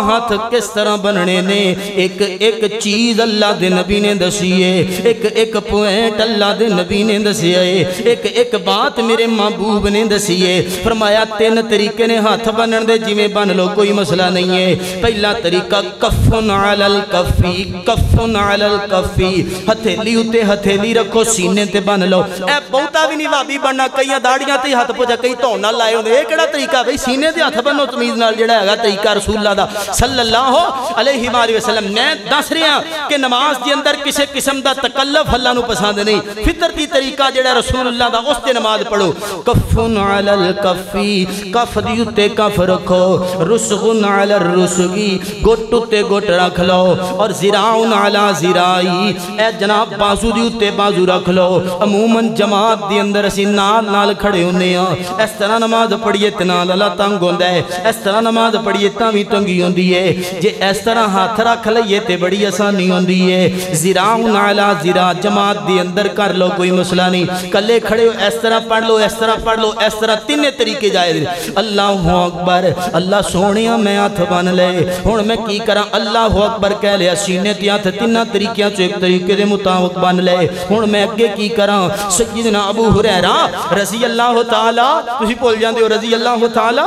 ہاتھ کس طرح بننے نے ایک چیز اللہ دے نبی نے دسیے ایک پوائنٹ اللہ دے نبی نے دسیے ایک بات میرے محبوب نے دسیے فرمایا 3 طریقے نے ہاتھ بنن دے جی میں بن لو کوئی مسئلہ نہیں ہے پہلا طریقہ کفن علی الکفی کفن علی الکفی ہتھیلی اتے ہتھیلی رکھو سینے تے بن لو اے بہتا بھی بھی نہیں بھابی بننا کئی داڑیاں تے ہاتھ پوچھا کئی دھون نال لائے ہوندے اے کیڑا طریقہ بھئی سینے تے ہاتھ بنو تمیز نال جڑا ہے طریقہ رسول اللہ دا صلی اللہ علیہ وآلہ وسلم میں دس رہا کہ نماز دے اندر کسے قسم دا تکلف اللہ نو پسند نہیں فطرتی طریقہ جڑا رسول اللہ دا اس تے نماز پڑھو کفن علی الکفی کف دی اتے کف رکھو رسغن علی الرسگی گھٹ اتے گھٹ رکھ لو اور زراعن علی زرائی اے جناب بازو دی اتے بازو رکھ لو عموماً جماعت دی اندر اسی نال کھڑے ہونے ہیں اس طرح نماز پڑھیے تنال اللہ تنگ ہوندہ ہے اس طرح نماز پڑھیے تاوی تنگی ہوندی ہے جے اس طرح ہاتھ رکھ لئیے تے بڑی آسانی ہوندی ہے زراعن علی زراع جماعت دی اندر کر لو کوئی مسئلہ نہیں کلے کھڑے ہو اس طرح پڑھ لو اس طرح پڑھ لو اس طرح تینے طریقے جائے اللہ اکبر اللہ سونیا میں ہاتھ بن لے ہن میں کی کراں اللہ اکبر کہہ لیا سینے تے ہاتھ تیناں طریقیاں چوں ایک طریقے دے مطابق بن لے ہن میں اگے کی کراں سیدنا ابو ہریرہ رضی اللہ تعالی تسی بھول جاندے ہو رضی اللہ تعالی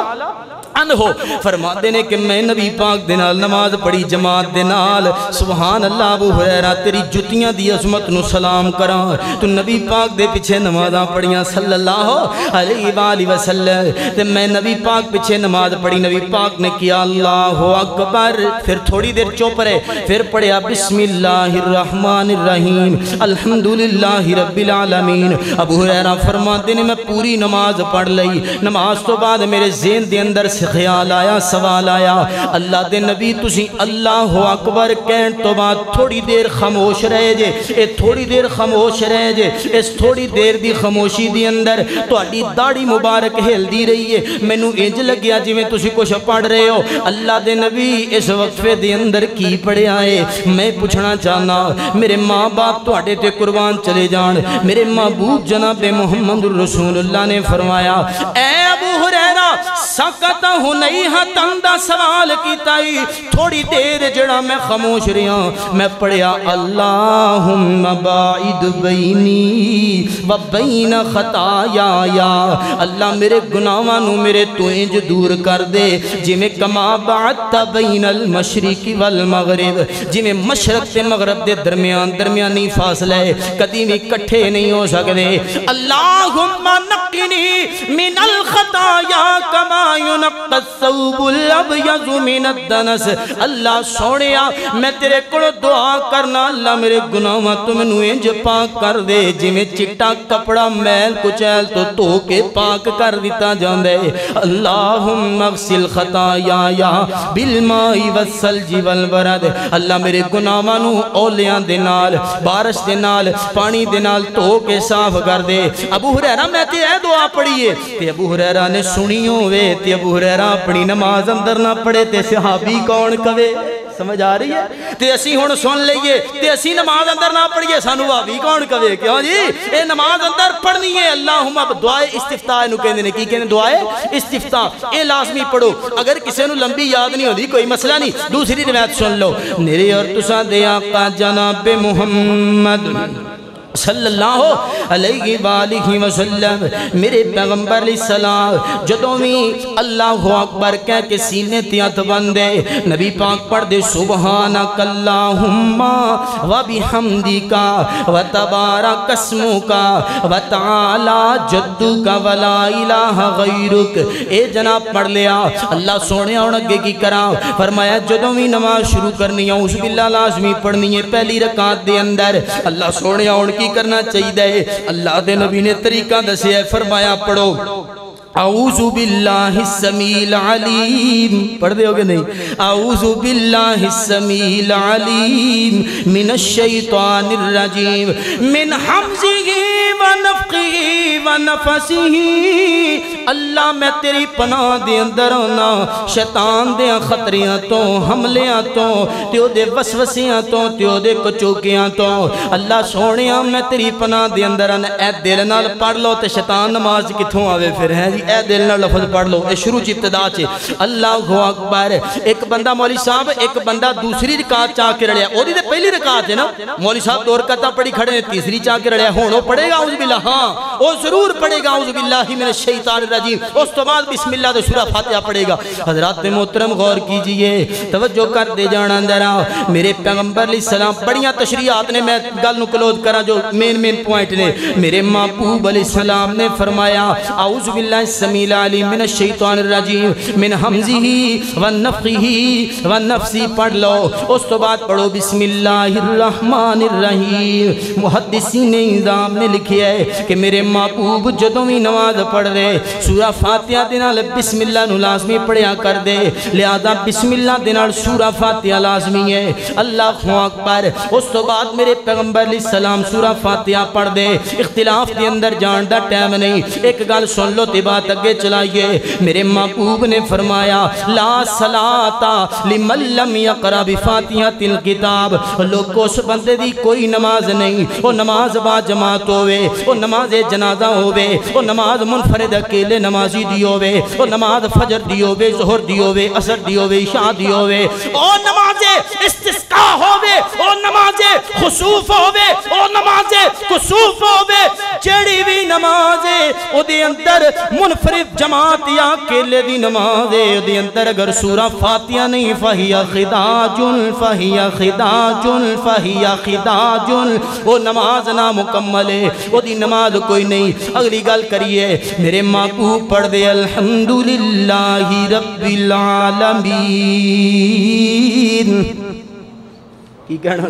عنہ فرما دینے کہ میں نبی پاک دے نال نماز پڑھی جماعت دے نال سبحان اللہ ابو ہریرہ تیری جتیاں دی عظمت نو سلام کراں تو نبی پاک دے پیچھے نمازاں پڑھیاں صلی اللہ علیہ وآلہ وسلم تے میں نبی پاک پیچھے نماز پڑھی نبی پاک نے کیا اللہ اکبر پھر تھوڑی دیر چوپ رہے پھر پڑھیا بسم اللہ الرحمن الرحیم الحمدللہ رب العالمین ابو ہریرہ فرما دینے میں پوری نماز پڑھ لئی نماز تو بعد میرے ذہن دے اندر سے خیال آیا سوال آیا اللہ دے نبی تسی اللہ اکبر کہن تو بعد تھوڑی دیر خاموش رہے جے اے تھوڑی دیر خاموش رہے جے اس تھوڑی دیر دی خاموشی دی اندر تو اڈی داڑی مبارک ہل دی رہی ہے میں نو انج لگیا جی میں تسی کچھ پڑھ رہے ہو اللہ دے نبی اس وقفے دی اندر کی پڑھے آئے میں پوچھنا چاہنا میرے ماں باپ تو اڈے تے قربان چلے جان میرے محبوب جناب محمد رسول اللہ نے فرمایا اے ابو ہریرہ سکتا ہوں نہیں ہتندہ سوال کی تائی تھوڑی دیر جڑا میں خاموش رہا میں پڑھیا اللہم باعد بینی و بین خطایا یا اللہ میرے گناہوانوں میرے تو انج دور کر دے جی میں کما بعدت بین المشرق والمغرب جی میں مشرق تے مغرب دے درمیانی فاصلے کدی بھی کٹھے نہیں ہو سکتے اللہم نقنی من الخطایا کما ينقى الثوب الابيض من الدنس اللہ سونیا میں تیرے کو دعا کرنا اللہ میرے گناہاں تو مینوں انج پاک کر دے جویں چٹا کپڑا میل کچیل تو دھو کے پاک کر دیتا جاندے اللہم اغسل خطایا بالماء والثلج والبرد اللہ میرے گناہاں نو اولیاں دے نال بارش دے نال پانی دے نال دھو کے صاف کر دے ابو ہریرہ میں تے اے دعا پڑھیے تے ابو ہریرہ نے سنی ہوئے تے ابو ہریرہ اپنی نماز اندر نہ پڑھے تے صحابی کون کہے سمجھ آ رہی ہے تے اسی ہن سن لئیے تے اسی نماز اندر نہ پڑھیے سانو بھابی کون کہے کیوں جی اے نماز اندر پڑھنی ہے اللہم اب دعائے استفتاح نو کہندے نے کی کہندے دعائے استفتاح اے لازمی پڑھو اگر کسی نو لمبی یاد نہیں ہوندی کوئی مسئلہ نہیں دوسری روایت سن لو میرے اور تساں دے آقا جناب محمد صلی اللہ علیہ وآلہ وسلم میرے پیغمبر علیہ السلام جدوں بھی اللہ اکبر کہہ کے سینے تیات بندے نبی پاک پڑھ دے سبحانک اللہم و بحمدکا و تبارک اسمکا و تعالی جدکا و لا الہ غیرک اے جناب پڑھ لیا اللہ سونے اور اگے کی کرا فرمایا جدوں بھی نماز شروع کرنی ہے اس باللہ لازمی پڑھنی ہے پہلی رکعت دے اندر اللہ سونے اور کی کرنا چاہیے اللہ دے نبی نے طریقہ دسے ہے فرمایا پڑھو اعوذ باللہ السمیع العلیم پڑھ دے ہوگے نہیں اعوذ باللہ السمیع العلیم من الشیطان الرجیم من حمزہ ونفقہ ونفسہ اللہ میں تیری پناہ دے اندر ہونا شیطان دے خطریاں تو حملیاں تو تیو دے وسوسیاں تو تیو دے کچوکیاں تو اللہ سونیاں میں تیری پناہ دے اندر اے دل نال پڑھ لو تے شیطان نماز کتھوں آوے پھر ہے جی اے دل نہ لفظ پڑھ لو اے شروع چی ابتدا چے اللہ اکبر ایک بندہ مولی صاحب ایک بندہ دوسری رکعت چاہ کے رڑیا او دی دے پہلی رکعت ہے نا مولی صاحب دو رکعتاں پڑھی کھڑے نے تیسری چاہ کے رڑیا ہونو پڑھے گا اعوذ باللہ ہاں او ضرور پڑھے گا اعوذ باللہ من الشیطان الرجیم اس تو بعد بسم اللہ دے سورہ فاتحہ پڑھے گا حضرات محترم غور کیجئے توجہ کر دے جانا اندرا میرے پیغمبر علیہ السلام بڑیاں تشریحات نے میں گل نو کلوز کرا جو مین پوائنٹ نے میرے محبوب علیہ السلام نے فرمایا اعوذ باللہ السمیع العلیم من الشیطان الرجیم من حمزہ ونفخہ ونفسی پڑھ لو اس تو بعد پڑھو بسم اللہ الرحمن الرحیم محدثین نظام نے لکھی ہے کہ میرے محبوب جدوں بھی نماز پڑھ رہے سورہ فاتحہ دے نال بسم اللہ نو لازمی پڑھیا کر دے لہذا بسم اللہ دے نال سورہ فاتحہ لازمی ہے اللہ اکبر اس تو بعد میرے پیغمبر علیہ السلام سورہ فاتحہ پڑھ دے اختلاف دے اندر جان دا ٹائم نہیں ایک گل سن لو تے بات اگے چلائیے میرے محبوب نے فرمایا لا صلاۃ لمن لم یقرأ بفاتحۃ الکتاب لوگوں اس بندے دی کوئی نماز نہیں وہ نماز با جماعت ہوئے وہ نماز جنازہ ہوئے وہ نماز منفرد اکیلے نمازی دی ہوئے وہ نماز فجر دی ہوئے ظہر دی ہوئے عصر دی ہوئے عشاء دی ہوئے وہ نماز استسقاء ہوئے وہ نماز خسوف ہوئے وہ نماز کسوف ہوئے جڑی بھی نماز او دے اندر منفرد جماعت یا اکیلے دی نماز دے اندر اگر سورہ فاتحہ نہیں فہی خداج فہی خداج فہی خداج وہ نماز نامکمل ہے وہ دی نماز کوئی نہیں اگلی گل کریے میرے محبوب پڑھ دے الحمدللہ رب العالمین کی کہنا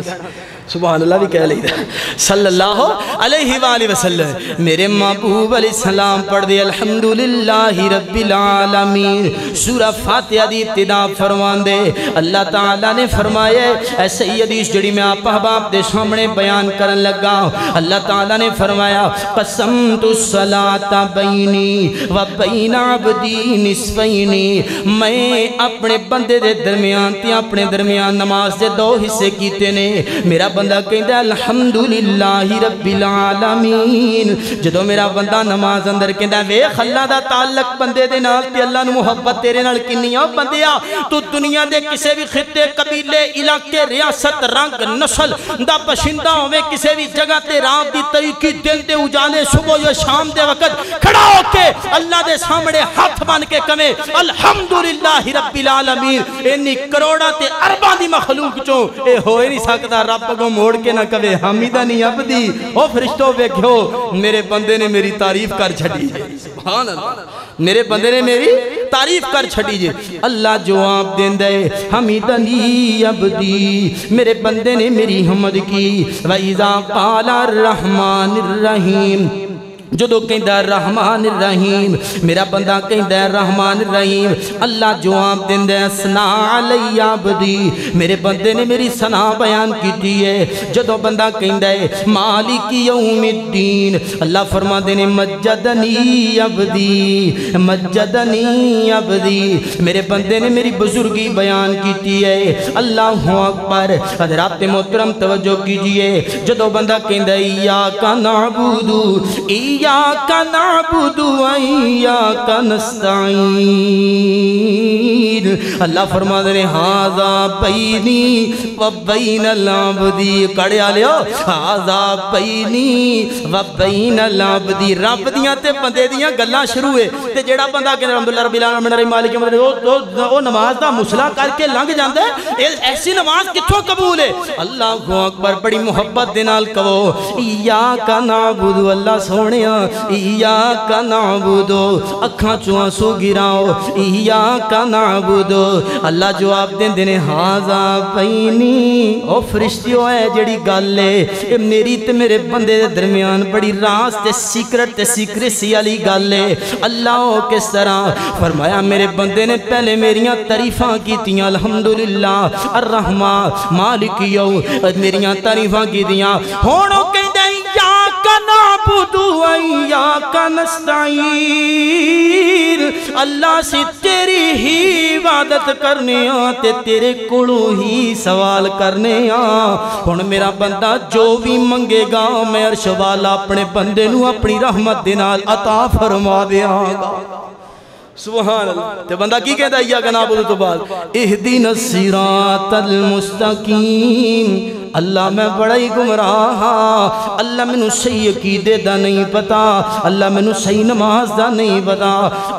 سبحان اللہ بھی کہہ لئے صلی اللہ علیہ وآلہ وسلم میرے محبوب علیہ السلام پڑھ دے الحمدللہ رب العالمین سورہ فاتحہ دی ابتدا فرمان دے اللہ تعالیٰ نے فرمایا ایسے ہی حدیث جڑی میں آپ احباب دے سامنے بیان کرن لگا اللہ تعالیٰ نے فرمایا قسمت الصلاة بینی و بین عبدی نصفینی میں اپنے بندے دے درمیان تے اپنے درمیان نماز دے دو حصے کیتے نے میرا بندہ کہتا ہے الحمدللہ رب العالمین جدو میرا بندہ نماز اندر کہتا ہے ویخ اللہ دا تعلق بندے دے نال تے اللہ نو محبت تیرے نال کنیا بندیا تو دنیا دے کسے بھی خطے قبیلے علاقے ریاست رنگ نسل دا پشندہ ہوئے کسے بھی جگہ تے رات دی طریقی دن دے اجالے صبح یا شام دے وقت کھڑا ہو کے اللہ دے سامنے ہاتھ بان کے کمے الحمدللہ رب العالمین اینی کروڑا تے ارباں دی مخلوق چوں اے ہوئے نہیں سکتا رب کو موڑ کے نہ کبے حمیدہ نہیں عبدی او فرشتوں پہ کھو میرے بندے نے میری تعریف کر چھڑی سبحان اللہ میرے بندے نے میری تعریف کر چھڑی جے اللہ جواب دیں دے حمیدہ نہیں عبدی میرے بندے نے میری حمد کی وَإِذَا قَالَ الرَّحْمَنِ الرَّحِيمِ جدو کہندہ الرحمن الرحیم میرا بندہ کہندہ الرحمن الرحیم اللہ جواب دیندہ سنا علی عبدی میرے بندے نے میری سنا بیان کی ہے جدو بندہ کہندہ مالک یوم الدین اللہ فرما دینے مجدنی عبدی مجدنی عبدی میرے بندے نے میری بزرگی بیان کی ہے اللہ اکبر حضرات محترم توجہ کیجئے جدو بندہ کہندہ ایاک نعبدو ایاک نعبد و ایاک نستعین اللہ فرما دے ہاذا بینی و بین العبدی کڑے آلے ہو ہاذا بینی و بین العبدی رب دیاں تے بندے دیاں گلاں شروع ہے تے جیڑا بندہ کہ الحمدللہ رب العالمین رحیم مالک یوم الدین وہ نماز دا مسئلہ کر کے لنگ جاندے ایسی نماز کتھوں قبول ہے اللہ اکبر بڑی محبت دے نال کہو ایاک نعبد اللہ سونے ایاک نعبدو اکھاں چواں سو گراؤ ایاک نعبدو اللہ جواب دیں دینے ہاذا بینی او فرشتیوں ہے جڑی گالے اے میری تے میرے بندے دے درمیان بڑی راز تے سیکریسی علی گالے اللہ کس طرح فرمایا میرے بندے نے پہلے میریاں تعریفاں کی تیاں الحمدللہ الرحمن مالک یوم میریاں تعریفاں کی تیاں ہونوں کہیں دیں یا نعبد و ایاک نستعین، اللہ سے تیری ہی عبادت کرنے تے تیرے کولوں ہی سوال کرنے ہن میرا بندہ جو بھی منگے گا میں عرش والا اپنے بندے نو اپنی رحمت دے نال عطا فرما دیاں گا۔ سبحان اللہ۔ تے بندہ کی کہتا ہے ایاک نعبد تو بعد اہدنا الصراط المستقیم، اللہ میں بڑا ہی گمراہ ہاں، اللہ میں نو صحیح عقیدے دا نہیں پتا، اللہ میں نو صحیح نماز دا نہیں پتا،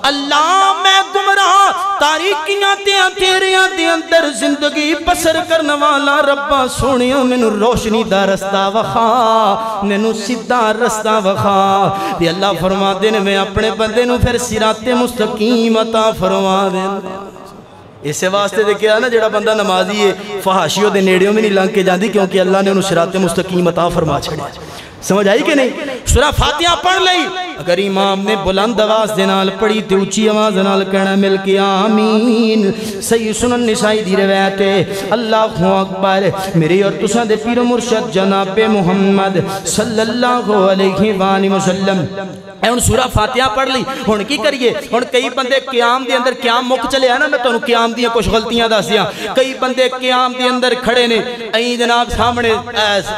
اللہ میں گمراہ تاریکیاں تیریاں دے اندر زندگی بسر کرنے والا ربا سونیا میں نو روشنی دا رستہ وخا، میں نو سیدھا رستہ وخا۔ تے اللہ فرما دے میں اپنے بندے نو پھر صراط مستقیم عطا فرما دے۔ اسے واسطے دے کیا نا جڑا بندہ نمازی ہے فحاشیوں دے نیڑیوں میں نہیں لنگ کے جاندی، کیونکہ اللہ نے انہوں صراط مستقیم عطا فرما چھڑے۔ سمجھ آئی کہ نہیں؟ سورہ فاتحہ پڑھ لئی، اگر امام نے بلند آواز دے نال پڑھی تے اونچی آواز نال کہنا مل کے آمین۔ صحیح سنن نسائی دی روایت ہے، اللہ اکبر۔ میرے اور تساں دے پیر و مرشد جناب محمد صلی اللہ علیہ وآلہ وسلم اے ہن سورہ فاتحہ پڑھ لی، ہن کی کریے؟ ہن کئی بندے قیام دے اندر قیام مک چلے ہیں نا، میں تانوں قیام دیاں کچھ غلطیاں دس دیاں۔ کئی بندے قیام دے اندر کھڑے نے، ایں جناب سامنے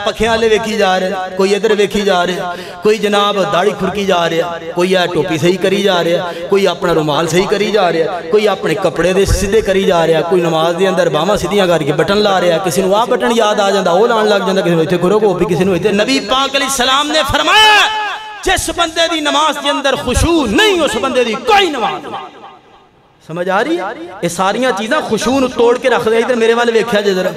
پکھیاں والے ویکھی جا رہے، کوئی ادھر ویکھی جا رہے، کوئی جناب داڑھی کھرکی جا رہے، کوئی ٹوپی صحیح کری جا رہے، کوئی اپنا رومال صحیح کری جا رہے، کوئی اپنے کپڑے دے سیدھے کری جا رہے، کوئی نماز دے اندر باواں سیدھیاں کر کے بٹن لا رہے، کسی نو آ بٹن یاد آ جاندا او لان لگ جاندا، کسی نو ایتھے کرو کو بھی کسی نو ایتھے۔ نبی پاک علیہ السلام نے فرمایا جس بندے دی نماز کے اندر خشوع نہیں اس بندے دی کوئی نماز نہیں۔ سمجھ آ رہی ہے؟ یہ ساریاں چیزاں خشوع توڑ کے رکھ دے۔ ادھر میرے والے ویکھیا جے ذرا،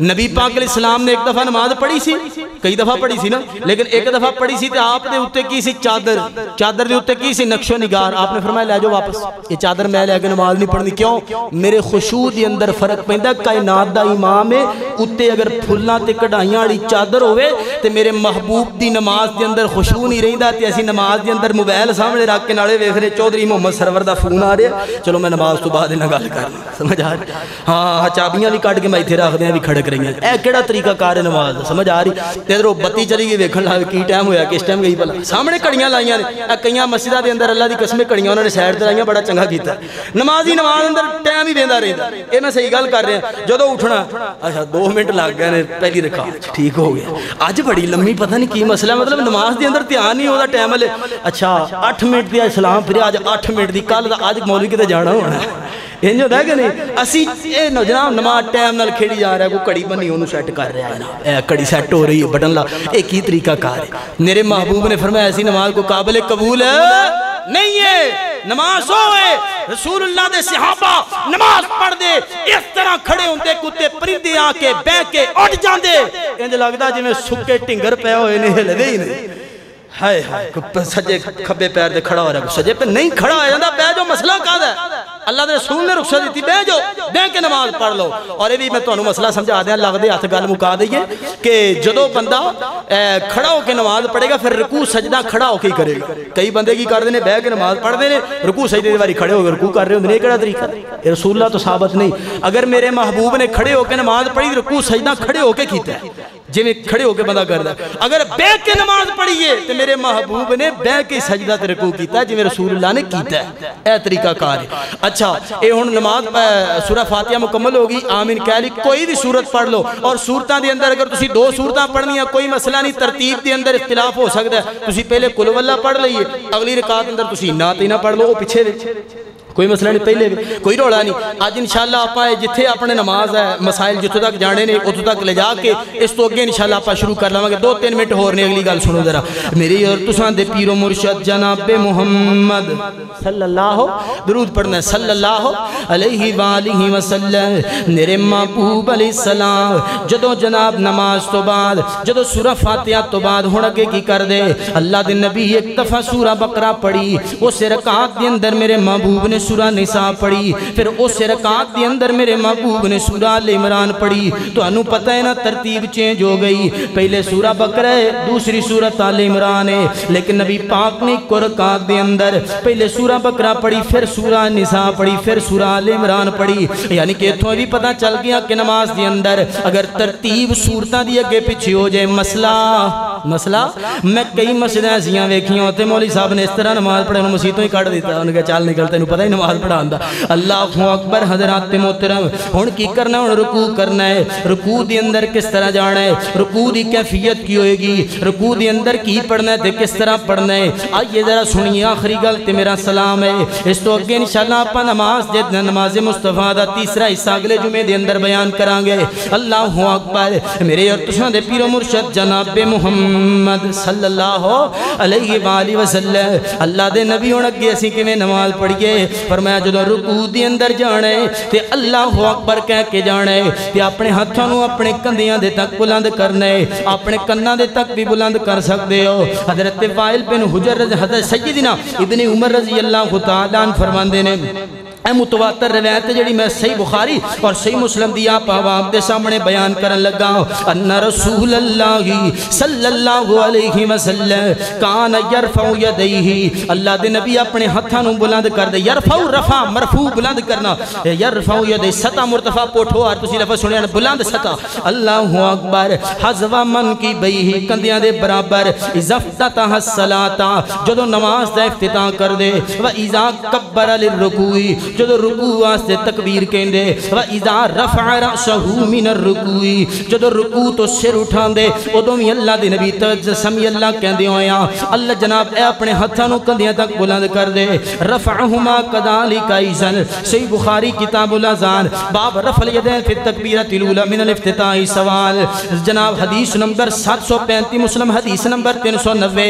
نبی پاک علیہ السلام نے ایک دفعہ نماز پڑھی سی، کئی دفعہ پڑھی سی نا، لیکن ایک دفعہ پڑھی سی تے آپ دے اوتے کی سی چادر، چادر دے اوتے کی سی نقش و نگار، آپ نے فرمایا لے جاؤ واپس، یہ چادر میں لے کے نماز نہیں پڑھنی۔ کیوں؟ میرے خشوع دے اندر فرق پیندا، کائنات دا امام ہے، اوتے اگر پھلاں تے کڑھائیاں والی چادر ہوئے تے میرے محبوب دی نماز دے اندر خشوع نہیں رہندا، تے اسی نماز دے اندر موبائل سامنے رکھ کے نالے ویکھ رہے چودھری محمد سرور دا فون آ رہا، چلو میں نماز تو بعد نہ گل کر، سمجھ آ رہی؟ ہاں چابیاں بھی کٹ کے میں ایتھے رکھ دیاں بھی کھڑک رہی ہیں، اے کیڑا طریقہ کار ہے نماز؟ سمجھ آ رہی؟ تے ادھر بتی چلی گئی ویکھن لگ کی ٹائم ہویا کس ٹائم گئی بھلا، سامنے کڑیاں لائیاں نے، کئیاں مسجداں دے اندر اللہ دی قسم کڑیاں انہوں نے سائڈ تے لائیاں، بڑا چنگا کیتا۔ نمازی نماز اندر ٹائم ہی ویندا رہندا، اے میں صحیح گل کر رہا، جدوں اٹھنا اچھا 2 منٹ لگ گئے نے پہلی رکعت ٹھیک ہو گیا، اج بڑی لمبی پتہ نہیں کی مسئلہ، مطلب نماز دے اندر دھیان نہیں ہوتا ٹائم والے، اچھا 8 منٹ دی سلام پھر اج 8 منٹ دی، کل اج مولوی کتے جانا ہونا ہے، انج ہوتا ہے کہ نہیں؟ اسی جناب نماز ٹائم نال کھیڑی جا رہا ہے، کوئی کڑی بنی انہوں سیٹ کر رہا ہے نا، کڑی سیٹ ہو رہی ہے بٹن لا، ایک ہی طریقہ کار ہے۔ میرے محبوب نے فرمایا ایسی نماز کو قابل قبول نہیں ہے۔ نماز ہوئے رسول اللہ دے صحابہ نماز پڑھ دے اس طرح کھڑے ہوندے کتے پرندے آ کے بہ کے اٹھ جاندے، انج لگدا جویں سکے ٹنگر پے ہوئے نے، ہلدے ہی نہیں۔ ہائے ہائے سجے کھبے پیر دے کھڑا ہو رہا ہے، سجے پہ نہیں کھڑا ہو جاتا، بہ جو مسئلہ کہاں ہے؟ اللہ دے رسول نے رخصت دیتی، بہ جو بہ کے نماز پڑھ لو۔ اور یہ بھی میں تانوں مسئلہ سمجھا دیا، لگ دے ہاتھ گل مکا دئیے کہ جدو بندہ کھڑا ہو کے نماز پڑھے گا پھر رکوع سجدہ کھڑا ہو کے ہی کرے گا۔ کئی بندے کی کر دینے بہ کے نماز پڑھ دینے، رکوع سجدے دیواری کھڑے ہو کے رکوع کر رہے ہوں، یہ کڑا طریقہ؟ یہ رسول اللہ تو ثابت نہیں۔ اگر میرے محبوب نے کھڑے ہو کے نماز پڑھی، رکوع سجدہ کھڑے ہو کے کیتا ہے، جی میں کھڑے ہو کے بندہ کردا۔ اگر بہ کے نماز پڑھیے تو میرے محبوب نے بہ کے سجدہ تے رکوع کیتا ہے، جی میں رسول اللہ نے کیتا ہے، اے طریقہ کار ہے۔ اچھا اے ہن نماز سورہ فاتحہ مکمل ہوگی، آمین کہہ لی، کوئی بھی سورت پڑھ لو، اور سورتاں دے اندر اگر تسی 2 سورتاں پڑھنی ہیں کوئی مسئلہ نہیں، ترتیب دے اندر اختلاف ہو سکتا ہے، تسی پہلے قل هو اللہ پڑھ لئیے، اگلی رکعت اندر تسی نعت پڑھ لو، وہ پیچھے دے کوئی مسئلہ نہیں، پہلے بھی کوئی روڑا نہیں۔ آج انشاءاللہ آپا جتھے اپنے نماز ہے مسائل جتھے تک جانے نے اتھے تک لے جا کے اس تو اگے انشاءاللہ آپا شروع کر لیں گے۔ 2-3 منٹ ہو رہے اگلی گل سنو ذرا، میری اور تساں دے پیر و مرشد جناب محمد صلی اللہ درود پڑھنا ہے صلی اللہ علیہ وآلہ وسلم، میرے محبوب علیہ السلام جدو جناب نماز تو بعد جدو سورہ فاتحہ تو بعد ہن اگے کی کر دے، اللہ دے نبی ایک دفعہ سورہ بقرہ پڑھی، اس رکعت دے اندر میرے محبوب نے سورہ نساء پڑھی، پھر اس رکعت دے اندر میرے محبوب نے سورہ آل عمران پڑھی۔ تو انہوں پتہ ہے نا ترتیب چینج ہو گئی، پہلے سورہ بقرہ ہے، دوسری سورہ آل عمران ہے، لیکن نبی پاک نے ایک رکعت دے اندر پہلے سورہ بقرہ پڑھی، پھر سورہ نساء پڑھی، پھر سورہ آل عمران پڑھی۔ یعنی کہ اتھوں بھی پتہ چل گیا کہ نماز دے اندر اگر ترتیب سورتاں دی اگے پیچھے ہو جائے مسئلہ مسئلہ میں کئی مسجدیں ایسیاں ویکھیاں ہوتے مولی صاحب نے اس طرح نماز پڑھے انہوں مسیحتوں ہی کٹ دیتا انہوں نے کہا چال نکلتے انہوں پتہ ہی نماز پڑھان دا اللہ اکبر حضرات محترم ہن کی کرنا ہے رکوع کرنا ہے رکوع دی اندر کس طرح جانا ہے رکوع دی کیفیت کی ہوئے گی رکوع دی اندر کی پڑھنا ہے تے کس طرح پڑھنا ہے آئیے ذرا سنیے آخری گل تے میرا سلام ہے اس تو اگے انشاءاللہ اپا نماز مصطفیٰ دا تیسرا حصہ اگلے جمعے دے اندر بیان کرانگے اللہ اکبر میرے اور تساں دے پیر و مرشد جناب محمد صلی اللہ علیہ وآلہ وسلم اللہ دے نبی ہونا کہ اسی کے میں نماز پڑھئے فرمایا جدو رکوع دی اندر جانے تے اللہ اکبر کہہ کے جانے تے اپنے ہتھانوں اپنے کندیاں دے تک بلند کرنے اپنے کنہ دے تک بھی بلند کر سکتے ہو حضرت وائل بن حجر حضرت سیدنا ابن عمر رضی اللہ تعالیٰ عنہ فرماندے نے اے متواتر روایت جڑی میں صحیح بخاری اور صحیح مسلم دیا عوام دے سامنے بیان کرن لگا ان رسول اللہ صلی اللہ علیہ وسلم کان یرفع یدیہ اللہ دے نبی اپنے ہتھانوں بلند کر دے یرفع رفع مرفوع بلند کرنا یرفع یدیہ سطح مرتفع پوٹھو اور تسی لفظ سنیا بلند سطح اللہ اکبر حذو من کی بیہ کندیاں دے برابر اذا افتتح الصلاۃ جدو نماز دا افتتاح کر دے و اذا کبر للرکوع جدو رکوع واسطے تکبیر کہندے وَإِذَا رَفْعَ رَأْسَهُ مِنَ الرُّكُوعِ جدو رکوع تو سر اٹھان دے ادوں بھی اللہ دے نبی سمی اللہ کہندے ہویا اللہ جناب اے اپنے ہتھانوں کندیاں تک بلند کر دے رفعهما كذلك ايضا صحیح بخاری کتاب الاذان باب رفع الیدین فی التکبیرۃ الاولی من الافتتاح سوال جناب حدیث نمبر 735 مسلم حدیث نمبر 390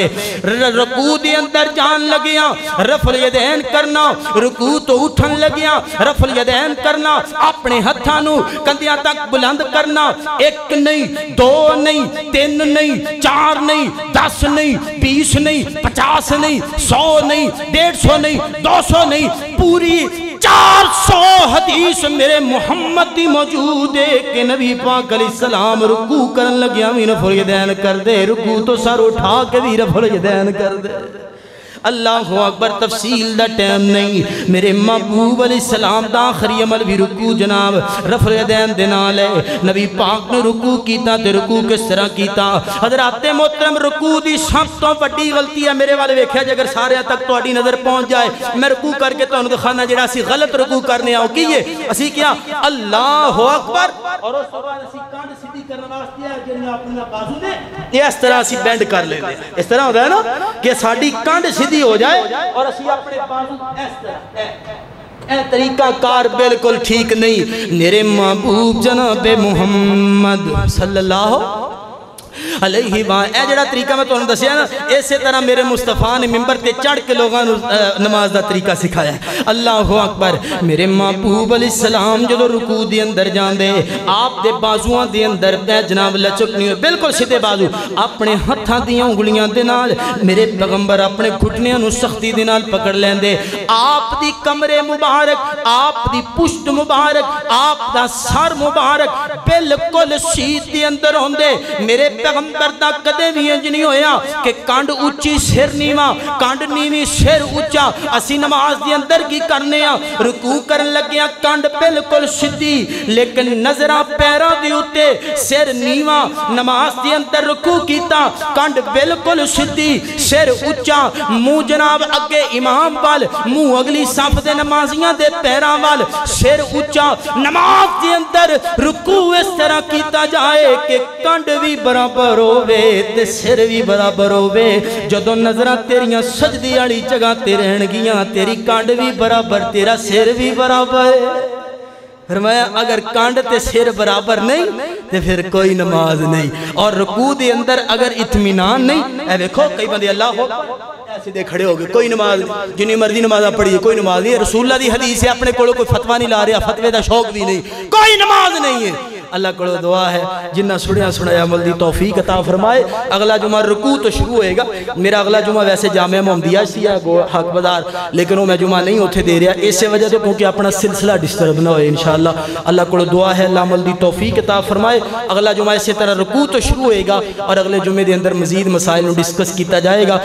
رکوع دے اندر جان لگیاں رفع الیدین کرنا رکوع تو اٹھن لگیاں رفع الیدین کرنا اپنے ہتھانوں کندیاں تک بلند کرنا ایک نہیں دو نہیں تین نہیں چار نہیں 10 نہیں 20 نہیں 50 نہیں 100 نہیں 150 نہیں 200 نہیں پوری 400 حدیث میرے محمد دی موجود ہے کہ نبی پاک علیہ السلام رکوع کرن لگیا بھی رفع الیدین کر دے رکوع تو سر اٹھا کے بھی رفع الیدین کر دے اللہ اکبر تفصیل دا ٹائم نہیں میرے محبوب علیہ السلام دا آخری عمل بھی رکوع جناب رفع الیدین دے نال ہے نبی پاک نے رکوع کیتا تے رکوع کس طرح کیتا حضرات محترم رکوع دی سب تو بڑی غلطی ہے میرے والے ویکھیا جے اگر سارے تک تہاڈی نظر پہنچ جائے میں رکوع کر کے تانوں دکھانا جڑا اسی غلط رکوع کرنے آؤ کیے اسی کیا اللہ اکبر اور اس تو بعد اسی کانڈ سیدھی کرنے واسطے ہے جڑی اپنا بازو دے یہ اس طرح اسی بینڈ کر لیندے اس طرح ہوتا ہے نا کہ ساڈی کانڈ سیدھی ہو جائے اور اسی اپنے بازو اس طرح اے طریقہ کار بالکل ٹھیک نہیں میرے محبوب جناب محمد صلی اللہ علیہ وآلہ اے جڑا طریقہ میں تو انہوں دسیا نا اسی طرح میرے مصطفیٰ نے ممبر تے چڑھ کے لوگاں نماز دا طریقہ سکھایا ہے اللہ اکبر میرے محبوب علیہ السلام جدو رکوع دی اندر جان دے آپ دے بازوان دی اندر دے جناب لچک نہیں ہوئے بالکل سیدھے بازو اپنے ہتھاں دیاں انگلیاں دے نال میرے پیغمبر اپنے گھٹنیاں نو سختی دے نال پکڑ لین دے آپ دی کمرے مبارک آپ دی پشت مبارک آپ دا سر مبارک بالکل سیدھ دی اندر ہوندے میرے پیغمبر دا کدے بھی انج نہیں ہویا کہ کانڈ اچھی سر نیواں کانڈ نیوی سر اچھا اسی نماز دی اندر کی کرنے ہیں رکوع کرن لگیاں کانڈ بالکل سدھی لیکن نظرہ پیرہ دی ہوتے سر نیواں نماز دی اندر رکوع کیتا کانڈ بالکل سدھی سر اچھا منہ جناب اگے امام وال منہ اگلی صف دے نمازیاں دے پیرہ وال سر اچھا نماز دی اندر رکوع اس طرح کیتا جائے کہ کانڈ بھی برابر ہووے تے سر بھی برابر ہووے جدو نظرہ تیریاں سجدی آڑی جگہ تے رہن گیاں تیری کانڈ بھی برابر تیرا سر بھی برابر ہے فرمایا اگر کانڈ تے سر برابر نہیں تے پھر کوئی نماز نہیں اور رکوع دے اندر اگر اطمینان نہیں اے دیکھو کئی بندے اللہ ہو ایسے دے کھڑے ہو گئے کوئی نماز نہیں جنہی مرضی نمازہ پڑھی ہے کوئی نماز نہیں رسول اللہ دی حدیث ہے اپنے کوئی فتوہ نہیں لا رہا فتوے دا شوق بھی نہیں کوئی نماز نہیں ہے اللہ کڑو دعا ہے جنہ سنیا عمل دی توفیق عطا فرمائے اگلا جمعہ رکوع تو شروع ہوئے گا میرا اگلا جمعہ ویسے جامعہ محمدیہ سی ہے حق بازار لیکن وہ میں جمعہ نہیں ہوتے دے رہا اس سے وجہ تو کیونکہ اپنا سلسلہ ڈسٹرب نہ ہوئے انشاءاللہ اللہ کڑو دعا ہے اللہ عمل دی توفیق عطا فرمائے اگلا جمعہ اسی طرح رکوع تو شروع ہوئے گا اور اگلے جمعے دے اندر مزید مسائل ڈسکس کیتا جائے گا